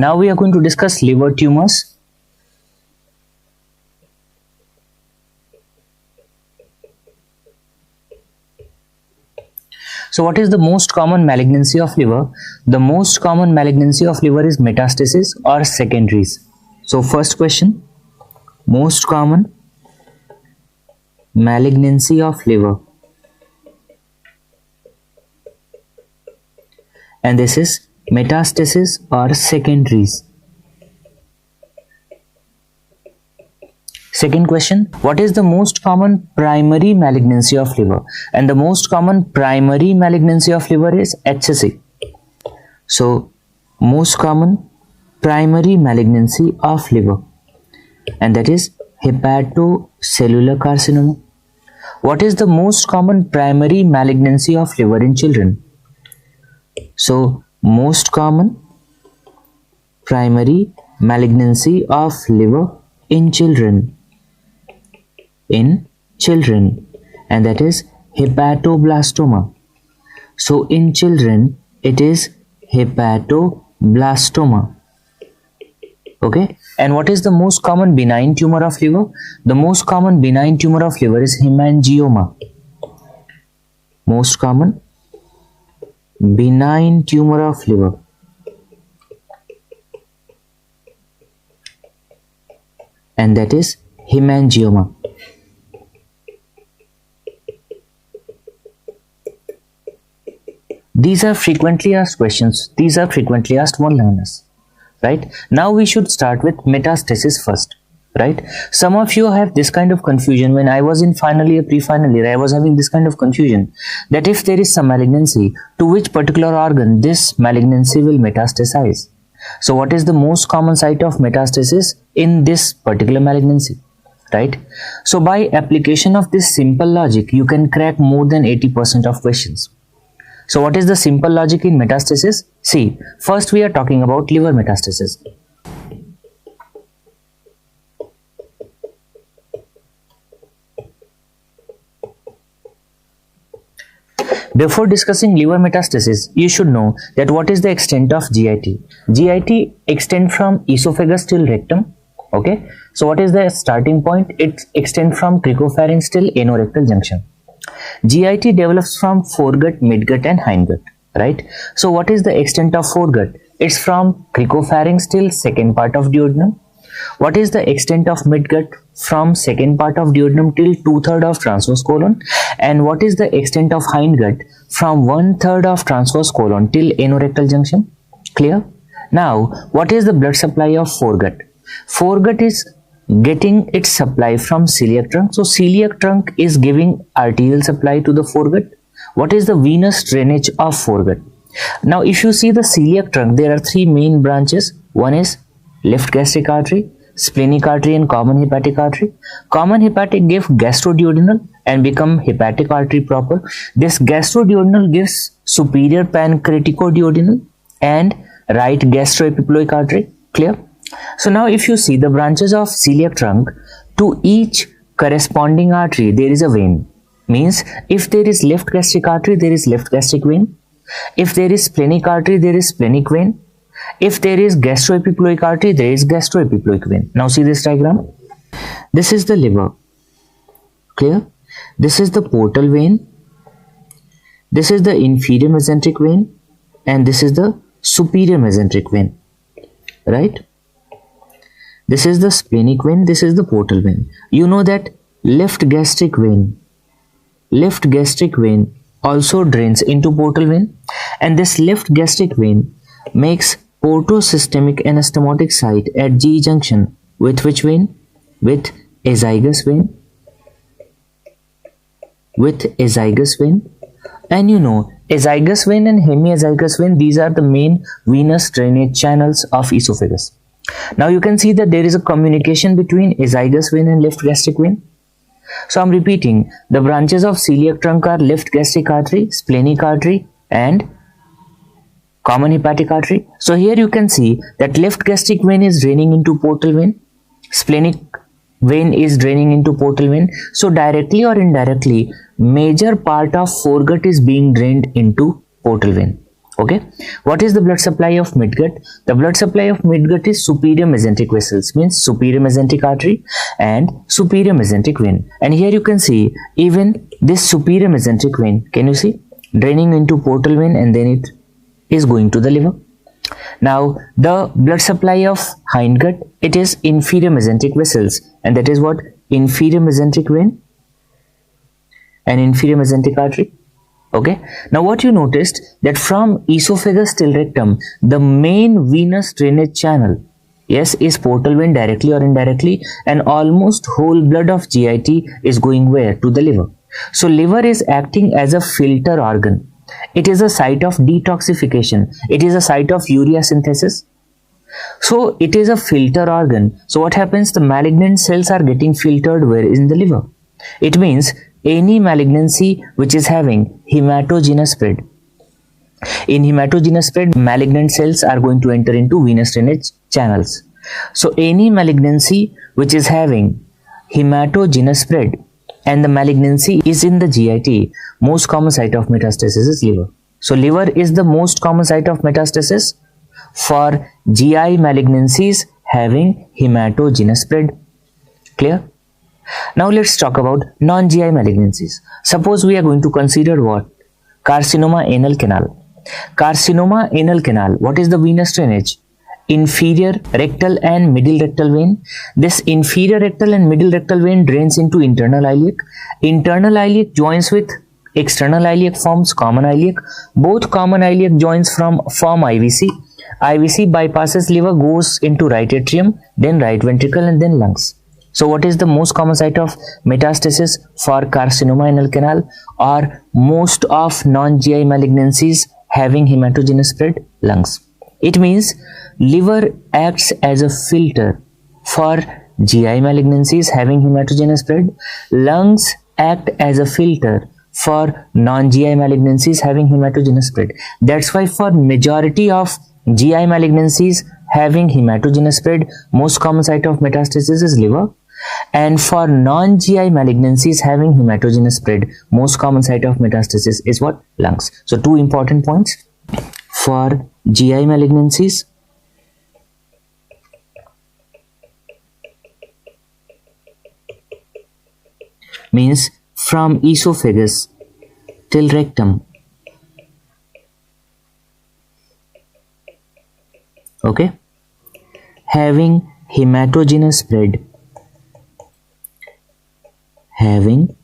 Now we are going to discuss liver tumors. So what is the most common malignancy of liver? The most common malignancy of liver is metastasis or secondaries. So first question, most common malignancy of liver, and this is metastasis or secondaries. Second question, what is the most common primary malignancy of liver? And the most common primary malignancy of liver is HSC. So most common primary malignancy of liver, and that is hepatocellular carcinoma. What is the most common primary malignancy of liver in children? So most common primary malignancy of liver in children, and that is hepatoblastoma. So in children it is hepatoblastoma. Okay, and what is the most common benign tumor of liver? The most common benign tumor of liver is hemangioma. Most common benign tumor of liver, and that is hemangioma. These are frequently asked questions. These are frequently asked one-liners, right? Now we should start with metastasis first, right? Some of you have this kind of confusion. When I was in final year, pre-final year, I was having this kind of confusion that if there is some malignancy, to which particular organ this malignancy will metastasize. So what is the most common site of metastasis in this particular malignancy, right? So by application of this simple logic, you can crack more than 80% of questions. So what is the simple logic in metastasis? See, first we are talking about liver metastasis. Before discussing liver metastasis, you should know that what is the extent of GIT. GIT extends from esophagus till rectum. Okay, so what is the starting point? It extends from cricopharynx till anorectal junction. GIT develops from foregut, midgut and hindgut, right? So what is the extent of foregut? It's from cricopharynx till second part of duodenum. What is the extent of midgut? From second part of duodenum till 2/3 of transverse colon. And what is the extent of hindgut? From 1/3 of transverse colon till anorectal junction. Clear? Now, what is the blood supply of foregut? Foregut is getting its supply from celiac trunk. So celiac trunk is giving arterial supply to the foregut. What is the venous drainage of foregut? Now if you see the celiac trunk, there are three main branches. One is left gastric artery, splenic artery and common hepatic artery. Common hepatic gives gastroduodenal and become hepatic artery proper. This gastroduodenal gives superior pancreaticoduodenal and right gastroepiploic artery. Clear? So now if you see the branches of celiac trunk, to each corresponding artery there is a vein. Means if there is left gastric artery, there is left gastric vein. If there is splenic artery, there is splenic vein. If there is gastroepiploic artery, there is gastroepiploic vein. Now see this diagram. This is the liver. Clear? This is the portal vein. This is the inferior mesenteric vein. And this is the superior mesenteric vein. Right? This is the splenic vein. This is the portal vein. You know that left gastric vein also drains into portal vein. And this left gastric vein makes portosystemic anastomotic site at G junction with which vein? With azygous vein. And you know, azygous vein and hemiazygous vein, these are the main venous drainage channels of esophagus. Now you can see that there is a communication between azygous vein and left gastric vein. So I'm repeating, the branches of celiac trunk are left gastric artery, splenic artery and common hepatic artery. So here you can see that left gastric vein is draining into portal vein, splenic vein is draining into portal vein. So directly or indirectly, major part of foregut is being drained into portal vein. Okay, what is the blood supply of midgut? The blood supply of midgut is superior mesenteric vessels, means superior mesenteric artery and superior mesenteric vein. And here you can see even this superior mesenteric vein, can you see, draining into portal vein, and then it is going to the liver. Now the blood supply of hindgut, it is inferior mesenteric vessels, and that is what, inferior mesenteric vein and inferior mesenteric artery. Okay, now what you noticed, that from esophagus till rectum, the main venous drainage channel, yes, is portal vein directly or indirectly, and almost whole blood of GIT is going where? To the liver. So liver is acting as a filter organ. It is a site of detoxification. It is a site of urea synthesis. So it is a filter organ. So what happens? The malignant cells are getting filtered where? In the liver. It means any malignancy which is having hematogenous spread. In hematogenous spread, malignant cells are going to enter into venous drainage channels. So any malignancy which is having hematogenous spread and the malignancy is in the GIT, most common site of metastasis is liver. So liver is the most common site of metastasis for GI malignancies having hematogenous spread. Clear? Now let's talk about non-GI malignancies. Suppose we are going to consider what? Carcinoma anal canal. Carcinoma anal canal, what is the venous drainage? Inferior rectal and middle rectal vein. This inferior rectal and middle rectal vein drains into internal iliac. Internal iliac joins with external iliac, forms common iliac. Both common iliac joins form IVC. IVC bypasses liver, goes into right atrium, then right ventricle, and then lungs. So what is the most common site of metastasis for carcinoma anal canal or most of non-GI malignancies having hematogenous spread? Lungs. It means liver acts as a filter for GI malignancies having hematogenous spread. Lungs act as a filter for non-GI malignancies having hematogenous spread. That's why for majority of GI malignancies having hematogenous spread, most common site of metastasis is liver. And for non-GI malignancies having hematogenous spread, most common site of metastasis is what? Lungs. So two important points. For GI malignancies, means from esophagus till rectum. Okay, having hematogenous spread. Having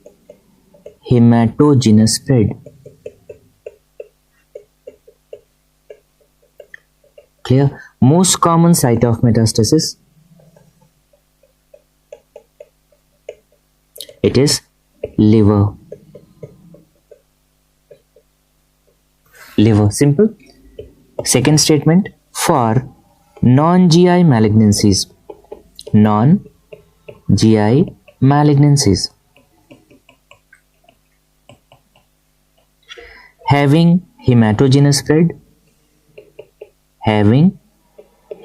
hematogenous spread. Clear? Most common site of metastasis, it is liver. Liver, simple. Second statement, for non-GI malignancies. Non-GI malignancies having hematogenous spread. Having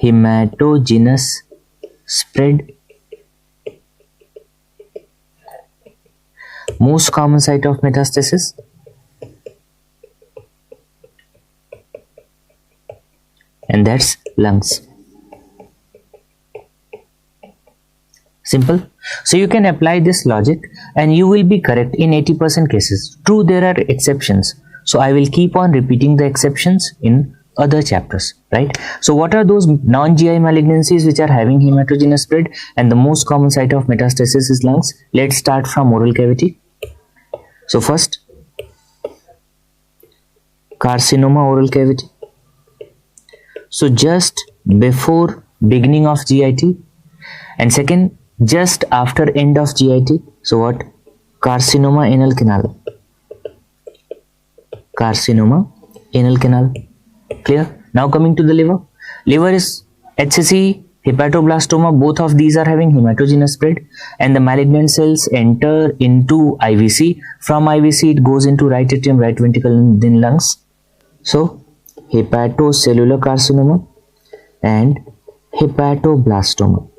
hematogenous spread. Most common site of metastasis, and that's lungs. Simple. So you can apply this logic and you will be correct in 80% cases. True, there are exceptions. So I will keep on repeating the exceptions in other chapters, right? So what are those non-GI malignancies which are having hematogenous spread and the most common site of metastasis is lungs? Let's start from oral cavity. So first, carcinoma oral cavity. So just before beginning of GIT, and second, just after end of GIT. So what? Carcinoma anal canal. Carcinoma anal canal. Clear? Now coming to the liver. Liver is HCC, hepatoblastoma, both of these are having hematogenous spread and the malignant cells enter into IVC. From IVC it goes into right atrium, right ventricle and then lungs. So hepatocellular carcinoma and hepatoblastoma.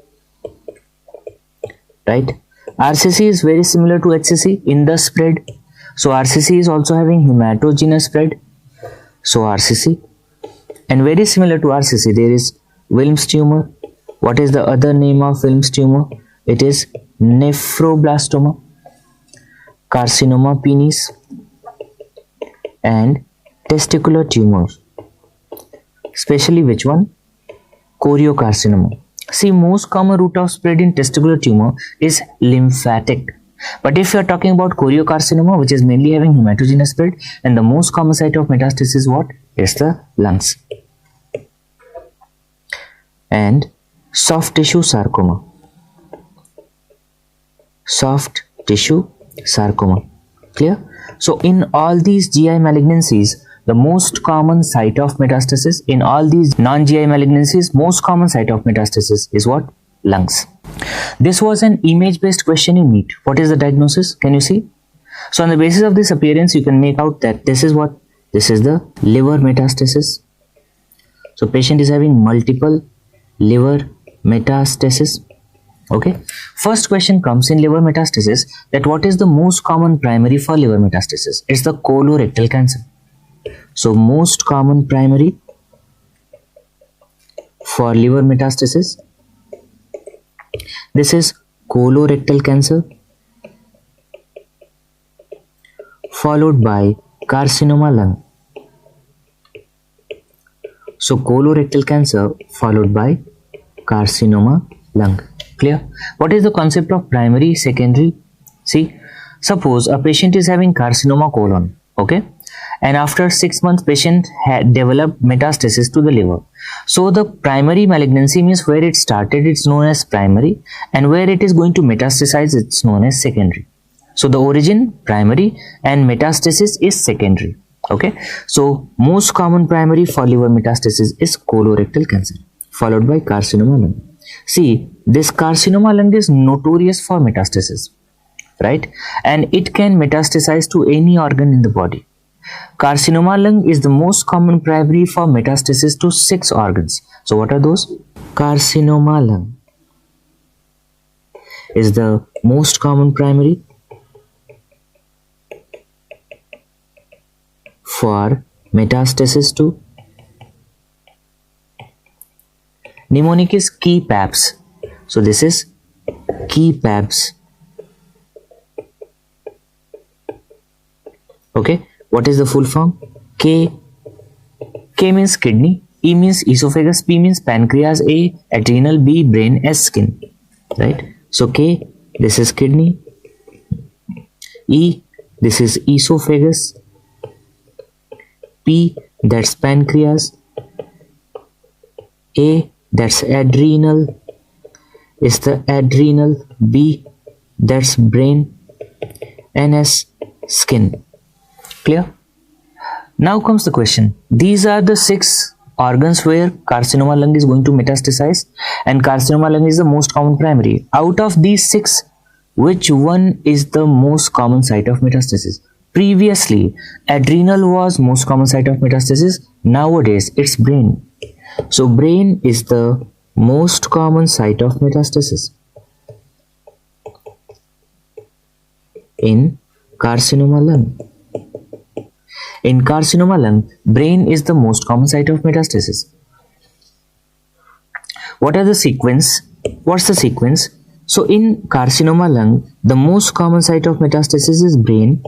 Right? RCC is very similar to HCC in the spread. So RCC is also having hematogenous spread. So RCC. And very similar to RCC, there is Wilms tumor. What is the other name of Wilms tumor? It is nephroblastoma, carcinoma penis, and testicular tumors. Especially which one? Choriocarcinoma. See, most common route of spread in testicular tumor is lymphatic. But if you are talking about choriocarcinoma, which is mainly having hematogenous spread, and the most common site of metastasis is what? It's the lungs. And soft tissue sarcoma. Soft tissue sarcoma. Clear? So in all these GI malignancies, the most common site of metastasis, in all these non-GI malignancies, most common site of metastasis is what? Lungs. This was an image-based question in NEET. What is the diagnosis? Can you see? So on the basis of this appearance, you can make out that this is what? This is the liver metastasis. So patient is having multiple liver metastasis. Okay. First question comes in liver metastasis, that what is the most common primary for liver metastasis? It's the colorectal cancer. So most common primary for liver metastasis, this is colorectal cancer, followed by carcinoma lung. So colorectal cancer followed by carcinoma lung. Clear? What is the concept of primary, secondary? See, suppose a patient is having carcinoma colon, okay, and after 6 months patient had developed metastasis to the liver. So the primary malignancy means where it started, it's known as primary, and where it is going to metastasize, it's known as secondary. So the origin primary and metastasis is secondary. Okay, so most common primary for liver metastasis is colorectal cancer, followed by carcinoma lung. See, this carcinoma lung is notorious for metastasis, right? And it can metastasize to any organ in the body. Carcinoma lung is the most common primary for metastasis to 6 organs. So what are those? Carcinoma lung is the most common primary for metastasis to. Mnemonic is key PAPS. So this is key PAPS. Okay, what is the full form? K means kidney, E means esophagus, P means pancreas, A adrenal, B brain, S skin. Right? So K, this is kidney, E, this is esophagus, P, that's pancreas, A, that's adrenal, is the adrenal, B, that's brain, and S, skin. Clear? Now comes the question. These are the 6 organs where carcinoma lung is going to metastasize, and carcinoma lung is the most common primary. Out of these 6, which one is the most common site of metastasis? Previously, adrenal was most common site of metastasis. Nowadays, it's brain. So brain is the most common site of metastasis in carcinoma lung. In carcinoma lung, brain is the most common site of metastasis. What are the sequence? What's the sequence? So in carcinoma lung, the most common site of metastasis is brain,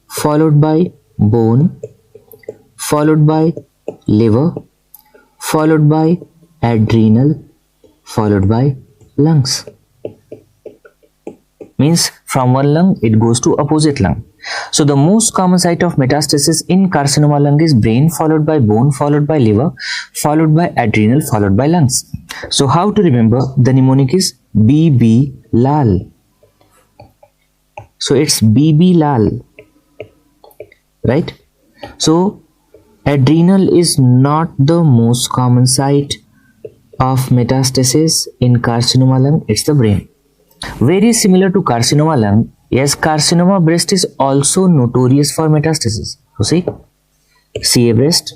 followed by bone, followed by liver, followed by adrenal, followed by lungs. Means from one lung it goes to opposite lung. So the most common site of metastasis in carcinoma lung is brain, followed by bone, followed by liver, followed by adrenal, followed by lungs. So how to remember? The mnemonic is BB Lal. So it's BB Lal, right? So adrenal is not the most common site of metastasis in carcinoma lung, it's the brain. Very similar to carcinoma lung, yes, carcinoma breast is also notorious for metastasis. You see, CA breast,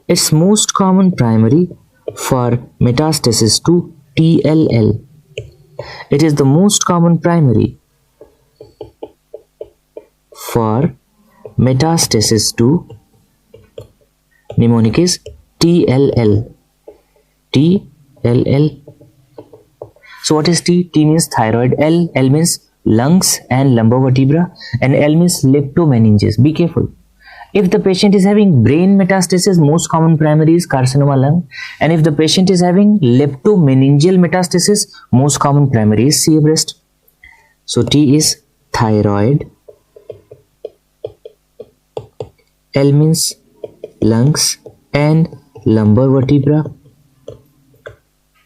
its most common primary for metastasis to TLL. It is the most common primary for metastasis to mnemonic is TLL. TLL. So what is T? T means thyroid, L means lungs and lumbar vertebra, and L means leptomeninges. Be careful. If the patient is having brain metastasis, most common primary is carcinoma lung, and if the patient is having leptomeningeal metastasis, most common primary is CA breast. So T is thyroid, L means lungs and lumbar vertebra,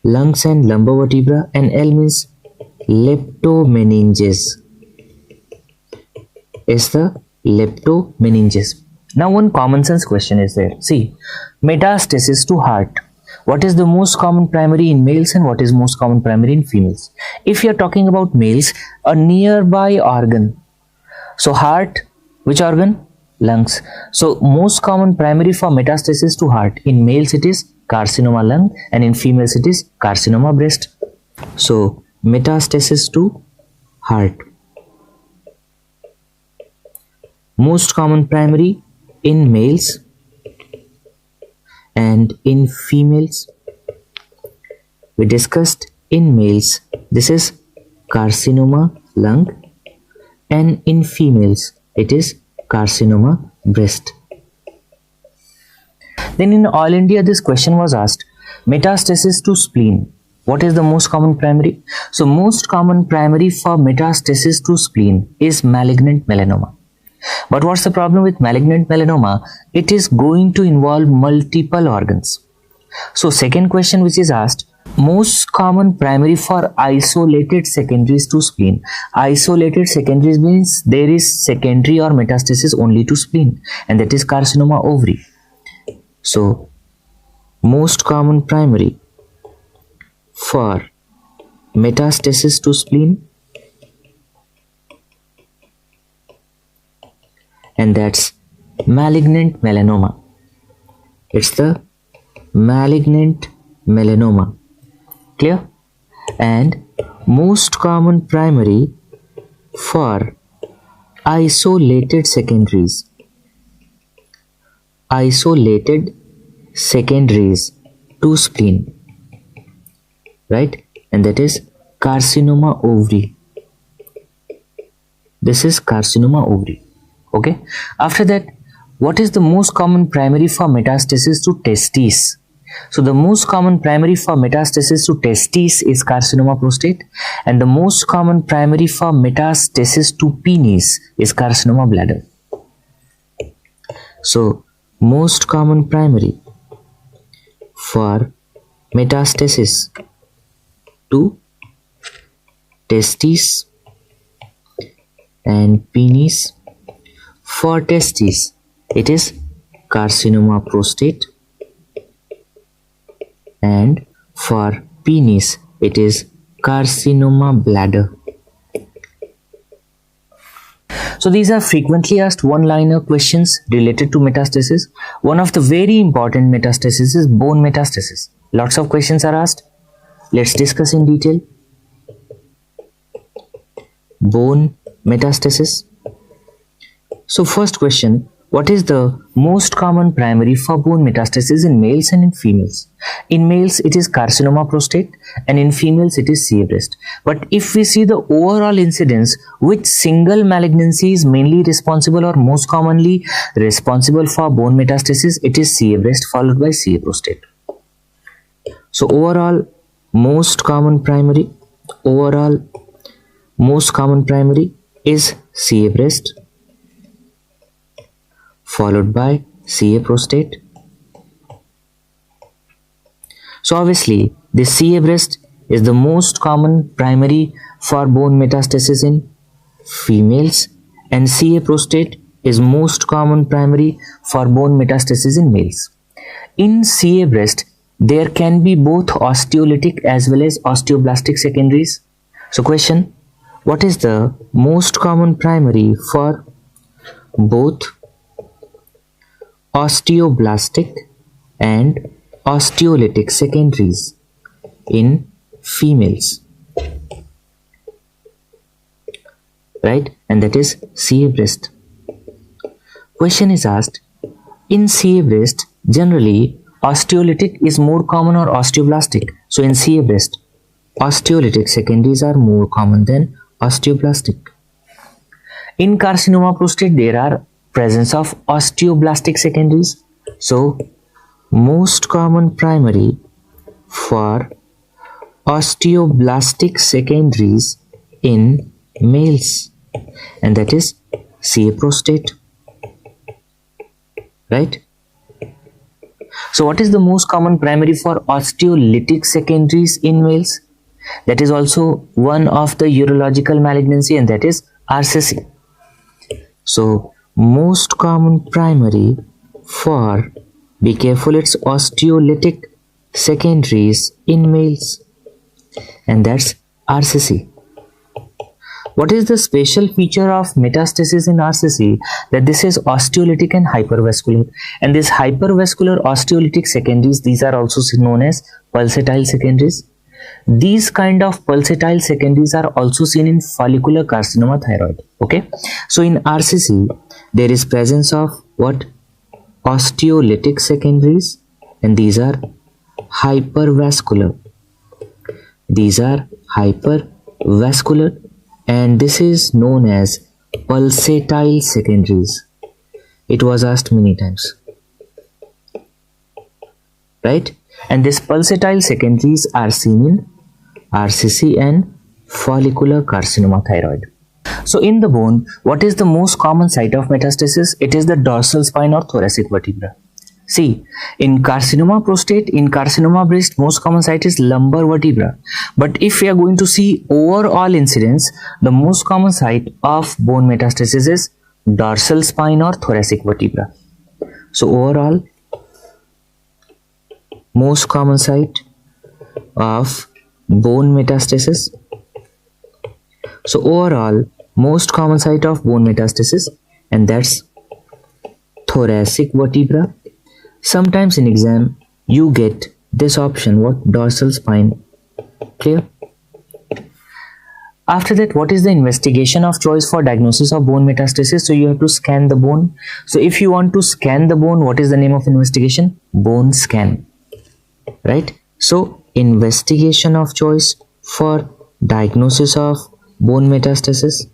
lungs and lumbar vertebra, and L means leptomeninges, is the leptomeninges. Now one common sense question is there. See, metastasis to heart. What is the most common primary in males and what is most common primary in females? If you are talking about males, a nearby organ. So heart, which organ? Lungs. So most common primary for metastasis to heart. In males it is carcinoma lung and in females it is carcinoma breast. So metastasis to heart. Most common primary in males and in females. We discussed in males this is carcinoma lung and in females it is carcinoma breast. Then in all India this question was asked, metastasis to spleen. What is the most common primary? So most common primary for metastasis to spleen is malignant melanoma. But what's the problem with malignant melanoma? It is going to involve multiple organs. So second question which is asked, most common primary for isolated secondaries to spleen. Isolated secondaries means there is secondary or metastasis only to spleen, and that is carcinoma ovary. So most common primary for metastasis to spleen, and that's malignant melanoma. It's the malignant melanoma. Clear? And most common primary for isolated secondaries. Isolated secondaries to spleen. Right? And that is carcinoma ovary. This is carcinoma ovary. Okay. After that, what is the most common primary for metastasis to testes? So the most common primary for metastasis to testes is carcinoma prostate, and the most common primary for metastasis to penis is carcinoma bladder. So most common primary for metastasis to testes and penis. For testes, it is carcinoma prostate, and for penis, it is carcinoma bladder. So these are frequently asked one-liner questions related to metastasis. One of the very important metastasis is bone metastasis. Lots of questions are asked. Let's discuss in detail. Bone metastasis. So first question, what is the most common primary for bone metastasis in males and in females? In males it is carcinoma prostate and in females it is CA breast. But if we see the overall incidence, which single malignancy is mainly responsible or most commonly responsible for bone metastasis, it is CA breast followed by CA prostate. So overall most common primary is CA breast followed by CA prostate. So obviously this CA breast is the most common primary for bone metastasis in females, and CA prostate is most common primary for bone metastasis in males. In CA breast there can be both osteolytic as well as osteoblastic secondaries. So question, what is the most common primary for both osteoblastic and osteolytic secondaries in females? Right? And that is CA breast. Question is asked, in CA breast, generally osteolytic is more common or osteoblastic? So in CA breast, osteolytic secondaries are more common than osteoblastic. In carcinoma prostate, there are presence of osteoblastic secondaries. So most common primary for osteoblastic secondaries in males, and that is CA prostate, right? So what is the most common primary for osteolytic secondaries in males? That is also one of the urological malignancy, and that is RCC. So most common primary for, be careful, it's osteolytic secondaries in males, and that's RCC. What is the special feature of metastasis in RCC? That this is osteolytic and hypervascular, and this hypervascular osteolytic secondaries, these are also known as pulsatile secondaries. These kind of pulsatile secondaries are also seen in follicular carcinoma thyroid. Okay, so in RCC there is presence of what? Osteolytic secondaries, and these are hypervascular. These are hypervascular, and this is known as pulsatile secondaries. It was asked many times, right? And these pulsatile secondaries are seen in RCC and follicular carcinoma thyroid. So in the bone, what is the most common site of metastasis? It is the dorsal spine or thoracic vertebra. See, in carcinoma prostate, in carcinoma breast, most common site is lumbar vertebra. But if we are going to see overall incidence, the most common site of bone metastasis is dorsal spine or thoracic vertebra. So overall, most common site of bone metastasis. So overall, most common site of bone metastasis, and that's thoracic vertebra. Sometimes in exam you get this option, what? Dorsal spine. Clear? After that, what is the investigation of choice for diagnosis of bone metastasis? So you have to scan the bone. So if you want to scan the bone, what is the name of investigation? Bone scan, right? So investigation of choice for diagnosis of bone metastasis,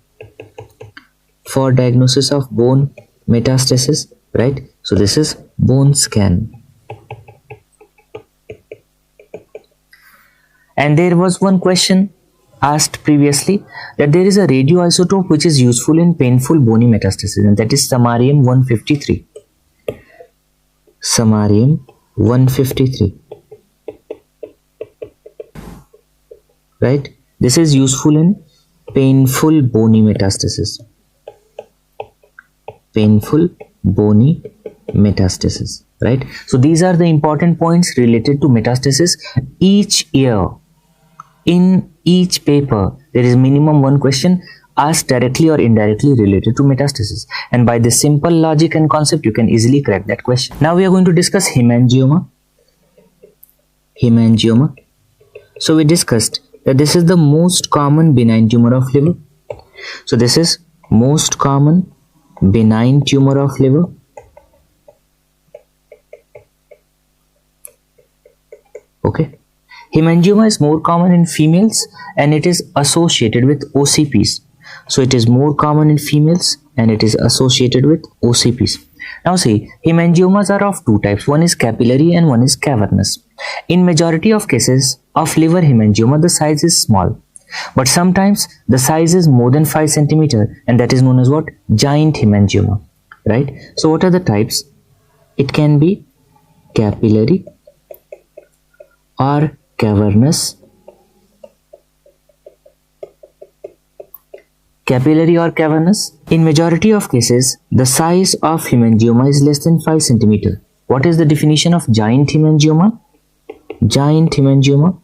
for diagnosis of bone metastasis, right? So this is bone scan. And there was one question asked previously, that there is a radioisotope which is useful in painful bony metastasis, and that is samarium 153. Samarium 153, right? This is useful in painful bony metastasis. Painful bony metastasis, right? So these are the important points related to metastasis. Each year, in each paper, there is minimum one question asked directly or indirectly related to metastasis, and by this simple logic and concept you can easily crack that question. Now we are going to discuss hemangioma. Hemangioma. So we discussed that this is the most common benign tumor of liver. So this is most common benign tumor of liver. Okay. Hemangioma is more common in females and it is associated with OCPs. So it is more common in females and it is associated with OCPs. Now see, hemangiomas are of two types. One is capillary and one is cavernous. In majority of cases of liver hemangioma, the size is small. But sometimes the size is more than 5 cm, and that is known as what? Giant hemangioma, right? So what are the types? It can be capillary or cavernous. Capillary or cavernous. In majority of cases, the size of hemangioma is less than 5 cm. What is the definition of giant hemangioma? Giant hemangioma,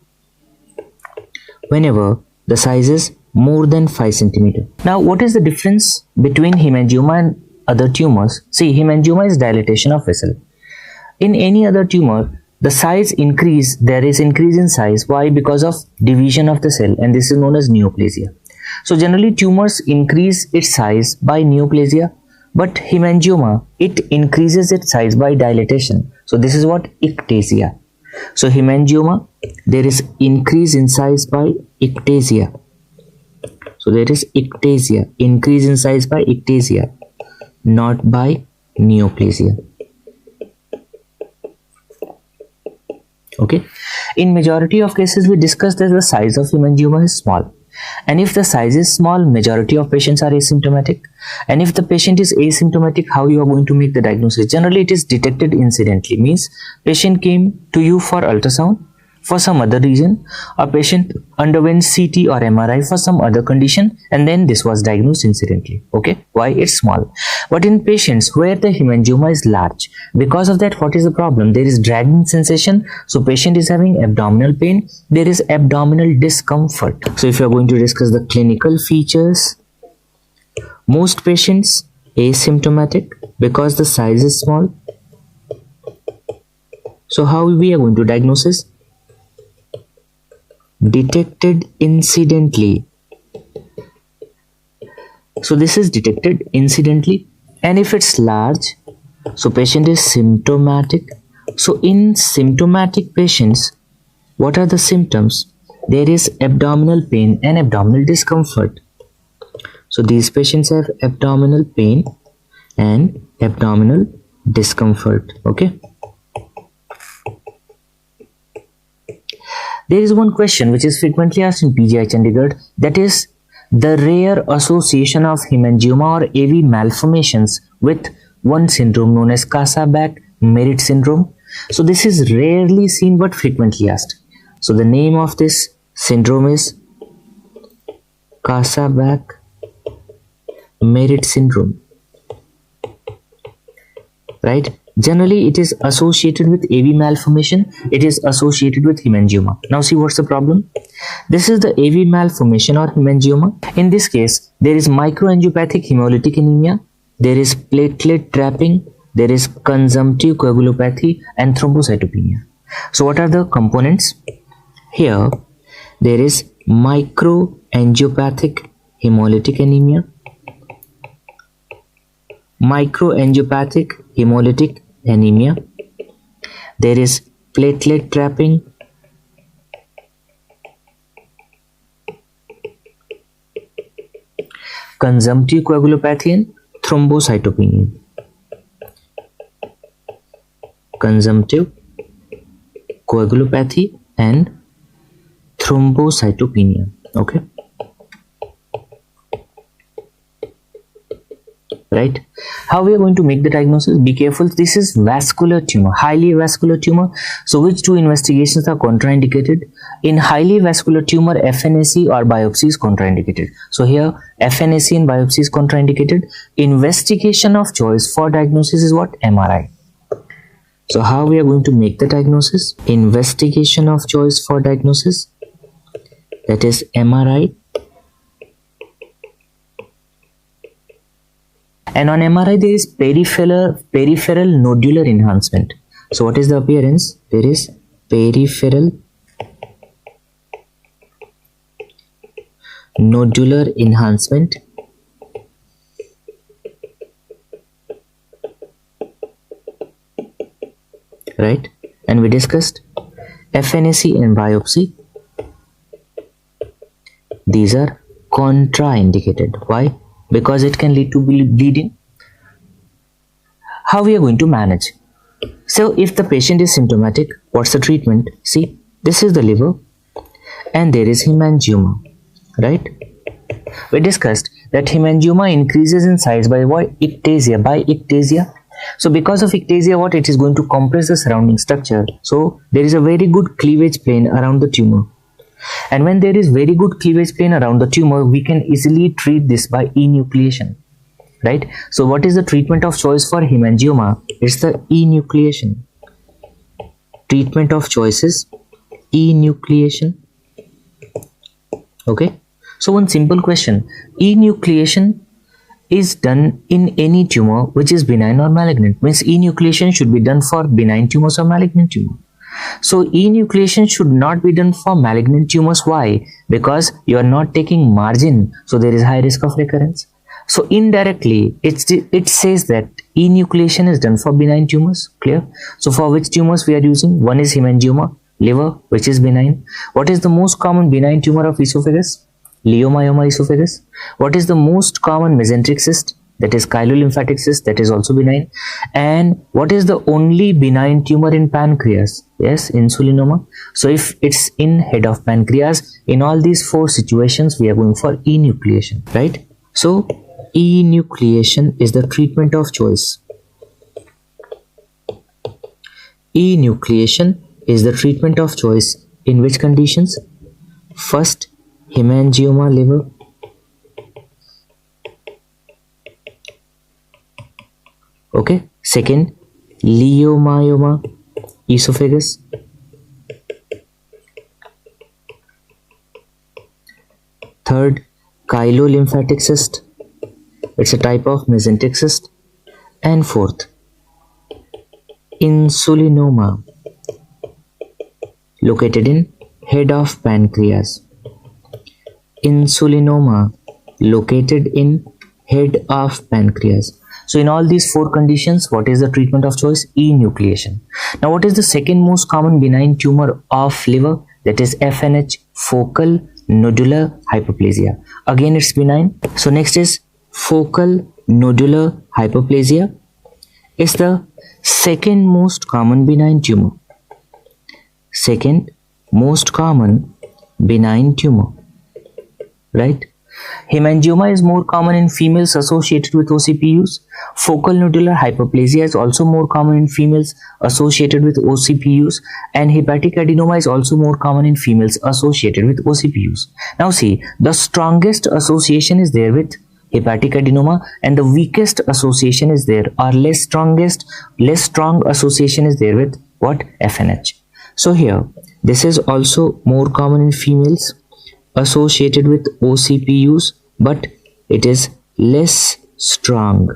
whenever the size is more than 5 cm. Now, what is the difference between hemangioma and other tumors? See, hemangioma is dilatation of vessel. In any other tumor, the size increase, there is increase in size. Why? Because of division of the cell, and this is known as neoplasia. So generally tumors increase its size by neoplasia. But hemangioma, it increases its size by dilatation. So this is what ectasia. So hemangioma, there is increase in size by ectasia. So there is ectasia, increase in size by ectasia, not by neoplasia. Okay. In majority of cases, we discussed that the size of hemangioma is small. And if the size is small, majority of patients are asymptomatic. And if the patient is asymptomatic, how you are going to make the diagnosis? Generally, it is detected incidentally. Means patient came to you for ultrasound for some other reason, a patient underwent CT or MRI for some other condition, and then this was diagnosed incidentally. Okay, why? It's small. But in patients where the hemangioma is large, because of that, what is the problem? There is dragging sensation. So patient is having abdominal pain. There is abdominal discomfort. So if you are going to discuss the clinical features, most patients asymptomatic because the size is small. So how we are going to diagnose this? Detected incidentally. So this is detected incidentally, and if it's large, so patient is symptomatic. So in symptomatic patients, what are the symptoms? There is abdominal pain and abdominal discomfort. So these patients have abdominal pain and abdominal discomfort. Okay. There is one question which is frequently asked in PGI Chandigarh, that is the rare association of hemangioma or AV malformations with one syndrome known as Casa-Back-Merritt syndrome. So this is rarely seen but frequently asked. So the name of this syndrome is Casa-Back-Merritt syndrome, right? Generally, it is associated with AV malformation. It is associated with hemangioma. Now see what's the problem. This is the AV malformation or hemangioma. In this case, there is microangiopathic hemolytic anemia. There is platelet trapping. There is consumptive coagulopathy and thrombocytopenia. So what are the components? Here, there is microangiopathic hemolytic anemia, microangiopathic hemolytic anemia. There is platelet trapping, consumptive coagulopathy and thrombocytopenia. Consumptive coagulopathy and thrombocytopenia. Okay, right? How we are going to make the diagnosis? Be careful, this is vascular tumor, highly vascular tumor. So which two investigations are contraindicated? In highly vascular tumor, FNAC or biopsy is contraindicated. So here FNAC and biopsy is contraindicated. Investigation of choice for diagnosis is what? MRI. So how we are going to make the diagnosis? Investigation of choice for diagnosis, that is MRI. And on MRI, there is peripheral nodular enhancement. So what is the appearance? There is peripheral nodular enhancement. Right? And we discussed FNAC and biopsy. These are contraindicated. Why? Because it can lead to bleeding. How we are going to manage? So if the patient is symptomatic, what's the treatment? See, this is the liver and there is hemangioma, right? We discussed that hemangioma increases in size by what? Ectasia. So because of ectasia, what? It is going to compress the surrounding structure. So there is a very good cleavage plane around the tumor. And when there is very good cleavage plane around the tumor, we can easily treat this by enucleation, right? So what is the treatment of choice for hemangioma? It's the enucleation. Treatment of choice is enucleation. Okay. So one simple question. Enucleation is done in any tumor which is benign or malignant. Means enucleation should be done for benign tumors or malignant tumor. So enucleation should not be done for malignant tumors. Why? Because you are not taking margin, so there is high risk of recurrence. So indirectly, it says that enucleation is done for benign tumors. Clear? So for which tumors we are using? One is hemangioma, liver, which is benign. What is the most common benign tumor of esophagus? Leiomyoma esophagus. What is the most common mesenteric cyst? That is chyliolymphatic cyst, that is also benign. And what is the only benign tumor in pancreas? Yes, insulinoma. So if it's in head of pancreas, in all these four situations, we are going for enucleation, right? So enucleation is the treatment of choice. Enucleation is the treatment of choice in which conditions? First, hemangioma liver. Okay. Second, leiomyoma esophagus. Third, chyliolymphatic cyst. It's a type of mesenteric cyst. And fourth, insulinoma, located in head of pancreas. Insulinoma, located in head of pancreas. So in all these four conditions, what is the treatment of choice? Enucleation. Now what is the second most common benign tumor of liver? That is FNH, focal nodular hyperplasia. Again it's benign. So next is focal nodular hyperplasia is the second most common benign tumor. Second most common benign tumor, right? Hemangioma is more common in females associated with OCPUs. Focal nodular hyperplasia is also more common in females associated with OCPUs, and hepatic adenoma is also more common in females associated with OCPUs. Now see, the strongest association is there with hepatic adenoma and the weakest association is there, or less strong association is there with what? FNH. So here, this is also more common in females associated with OCPUs, but it is less strong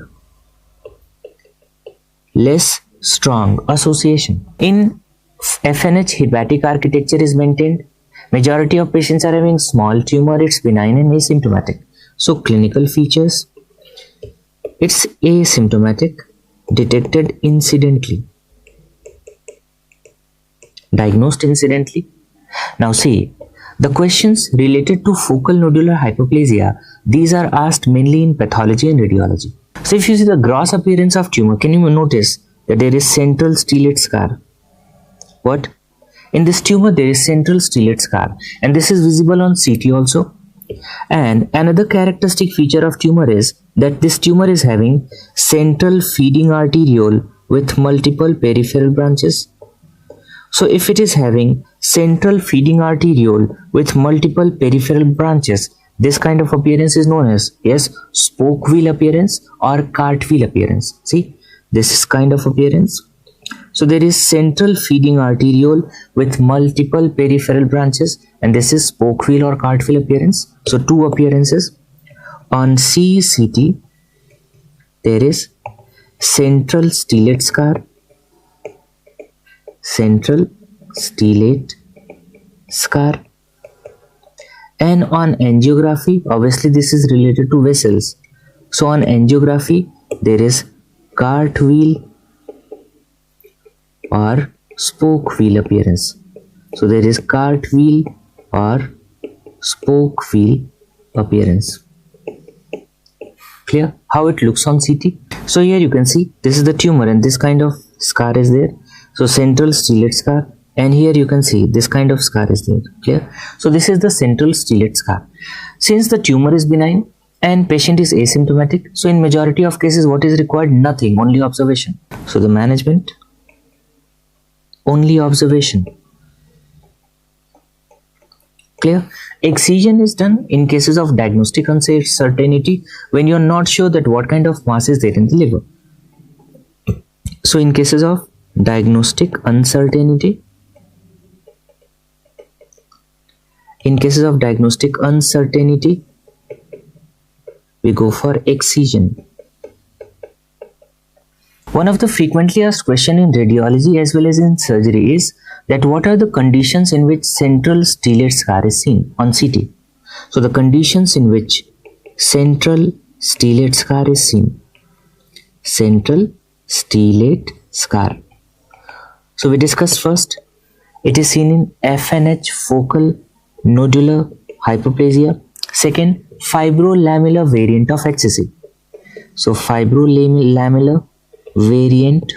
association. In FNH, hepatic architecture is maintained. Majority of patients are having small tumor, it's benign and asymptomatic. So clinical features, it's asymptomatic, detected incidentally, diagnosed incidentally. Now see, the questions related to focal nodular hyperplasia, these are asked mainly in pathology and radiology. So if you see the gross appearance of tumor, can you notice that there is central stellate scar? What? In this tumor there is central stellate scar, and this is visible on CT also. And another characteristic feature of tumor is that this tumor is having central feeding arteriole with multiple peripheral branches. So if it is having central feeding arteriole with multiple peripheral branches, this kind of appearance is known as, yes, spoke wheel appearance or cartwheel appearance. See, this is kind of appearance. So there is central feeding arteriole with multiple peripheral branches, and this is spoke wheel or cartwheel appearance. So two appearances. On CCT, there is central stellate scar, central stellate scar, and on angiography, obviously this is related to vessels. So on angiography, there is cartwheel or spoke wheel appearance. So there is cartwheel or spoke wheel appearance. Clear how it looks on CT? So here you can see this is the tumor and this kind of scar is there. So central stellate scar, and here you can see this kind of scar is there. Clear? So this is the central stellate scar. Since the tumor is benign and patient is asymptomatic, so in majority of cases what is required? Nothing, only observation. So the management, only observation. Clear? Excision is done in cases of diagnostic uncertainty, when you are not sure that what kind of mass is there in the liver. So in cases of diagnostic uncertainty, we go for excision. One of the frequently asked questions in radiology as well as in surgery is that what are the conditions in which central stellate scar is seen on CT? So the conditions in which central stellate scar is seen. Central stellate scar. So we discussed first, it is seen in FNH focal nodular hyperplasia. Second, fibrolamellar variant of HCC. So fibrolamellar variant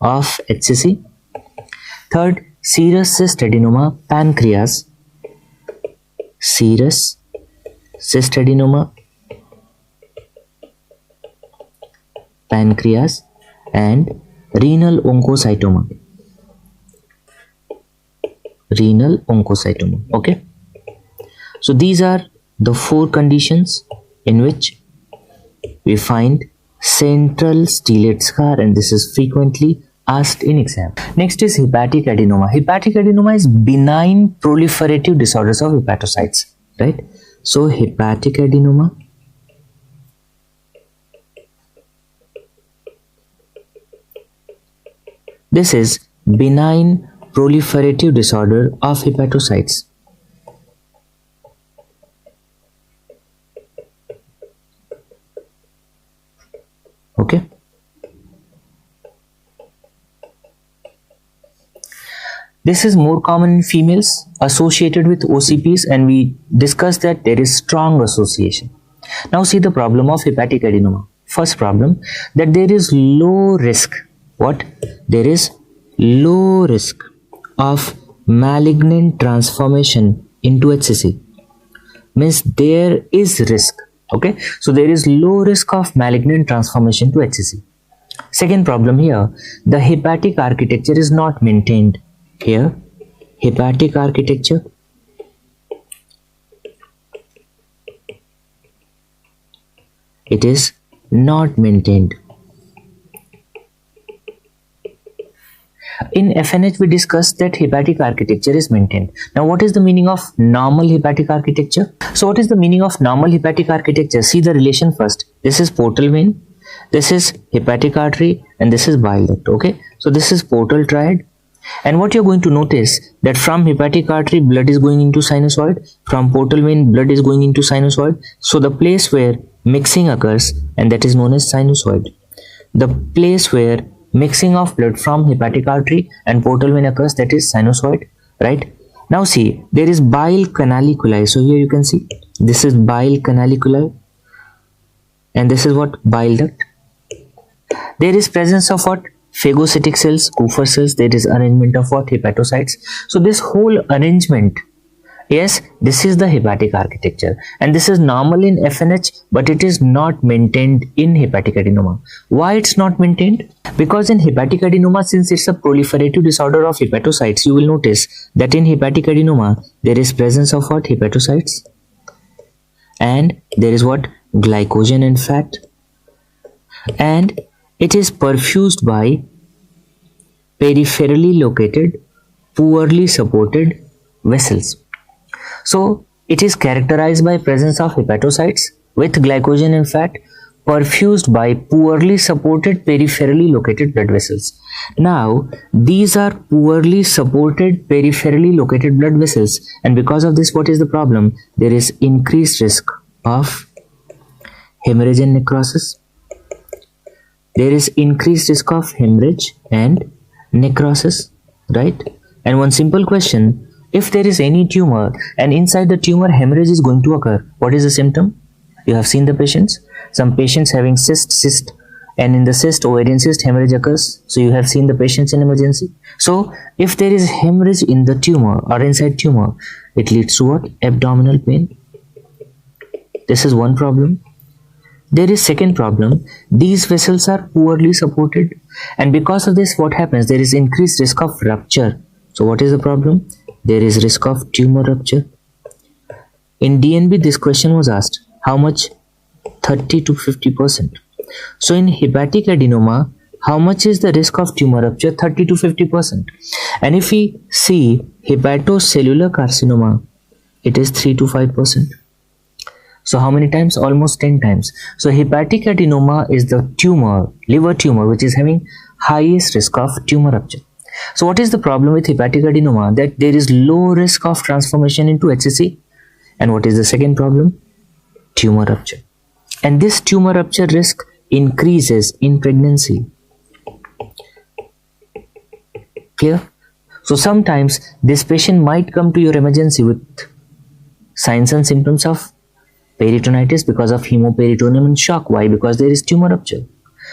of HCC. Third, serous cyst adenoma pancreas. Serous cyst adenoma pancreas and renal oncocytoma. Renal oncocytoma. Okay. So these are the 4 conditions in which we find central stellate scar, and this is frequently asked in exam. Next is hepatic adenoma. Hepatic adenoma is benign proliferative disorders of hepatocytes, right? So hepatic adenoma this is benign proliferative disorder of hepatocytes. Okay. This is more common in females associated with OCPs, and we discussed that there is strong association. Now see the problem of hepatic adenoma. First problem, that there is low risk. What? There is low risk of malignant transformation into HCC. Means there is risk. Okay, so there is low risk of malignant transformation to HCC. Second problem here, the hepatic architecture is not maintained. Here, hepatic architecture it is not maintained. In FNH we discussed that hepatic architecture is maintained. Now what is the meaning of normal hepatic architecture? So what is the meaning of normal hepatic architecture? See the relation first. This is portal vein, this is hepatic artery, and this is bile duct. Okay, so this is portal triad. And what you're going to notice that from hepatic artery blood is going into sinusoid, from portal vein blood is going into sinusoid. So the place where mixing occurs, and that is known as sinusoid. The place where mixing of blood from hepatic artery and portal vein occurs, that is sinusoid, right? Now see, there is bile canaliculi. So here you can see this is bile canaliculi, and this is what? Bile duct. There is presence of what? Phagocytic cells, Kupffer cells. There is arrangement of what? Hepatocytes. So this whole arrangement, yes, this is the hepatic architecture, and this is normal in FNH, but it is not maintained in hepatic adenoma. Why it's not maintained? Because in hepatic adenoma, since it's a proliferative disorder of hepatocytes, you will notice that in hepatic adenoma there is presence of what? Hepatocytes, and there is what? Glycogen and fat, and it is perfused by peripherally located, poorly supported vessels. So it is characterized by presence of hepatocytes with glycogen and fat, perfused by poorly supported peripherally located blood vessels. Now these are poorly supported peripherally located blood vessels, and because of this, what is the problem? There is increased risk of hemorrhage and necrosis. There is increased risk of hemorrhage and necrosis, right? And one simple question, if there is any tumor and inside the tumor hemorrhage is going to occur, what is the symptom? You have seen the patients. Some patients having cyst, and in the cyst, ovarian cyst, hemorrhage occurs. So you have seen the patients in emergency. So if there is hemorrhage in the tumor or inside tumor, it leads to what? Abdominal pain. This is one problem. There is second problem, these vessels are poorly supported, and because of this, what happens? There is increased risk of rupture. So what is the problem? There is risk of tumor rupture. In DNB, this question was asked, how much? 30 to 50%. So in hepatic adenoma, how much is the risk of tumor rupture? 30 to 50%. And if we see hepatocellular carcinoma, it is 3 to 5%. So how many times? Almost 10 times. So hepatic adenoma is the tumor, liver tumor, which is having highest risk of tumor rupture. So what is the problem with hepatic adenoma? That there is low risk of transformation into HCC. And what is the second problem? Tumor rupture. and this tumor rupture risk increases in pregnancy. Clear? So sometimes this patient might come to your emergency with signs and symptoms of peritonitis because of hemoperitoneum and shock. Why? Because there is tumor rupture.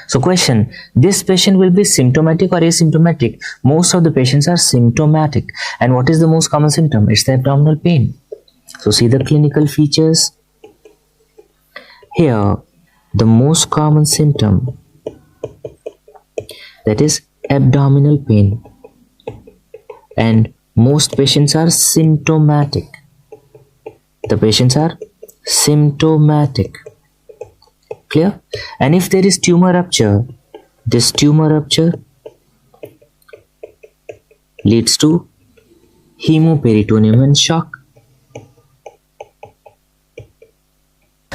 So question, this patient will be symptomatic or asymptomatic? Most of the patients are symptomatic. And what is the most common symptom? It's the abdominal pain. So see the clinical features. Here, the most common symptom, that is abdominal pain. And most patients are symptomatic. The patients are symptomatic. Clear? And if there is tumor rupture, this tumor rupture leads to hemoperitoneum and shock.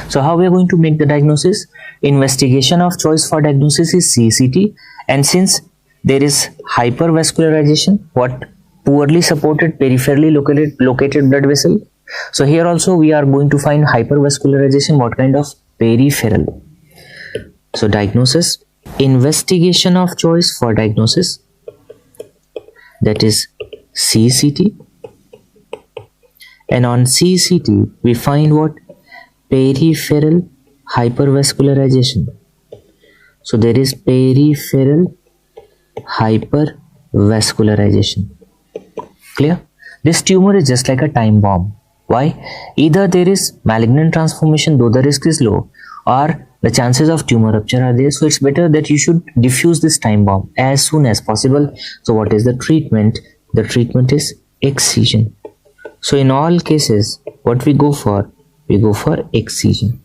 So how we are going to make the diagnosis? Investigation of choice for diagnosis is CCT, and since there is hypervascularization, what poorly supported peripherally located blood vessel. So here also we are going to find hypervascularization. What kind of? Peripheral. So diagnosis, investigation of choice for diagnosis, that is CCT, and on CCT we find what? Peripheral hypervascularization. So there is peripheral hypervascularization. Clear? This tumor is just like a time bomb. Why? Either there is malignant transformation, though the risk is low, or the chances of tumor rupture are there. So it's better that you should diffuse this time bomb as soon as possible. So what is the treatment? The treatment is excision. So in all cases, what we go for? We go for excision.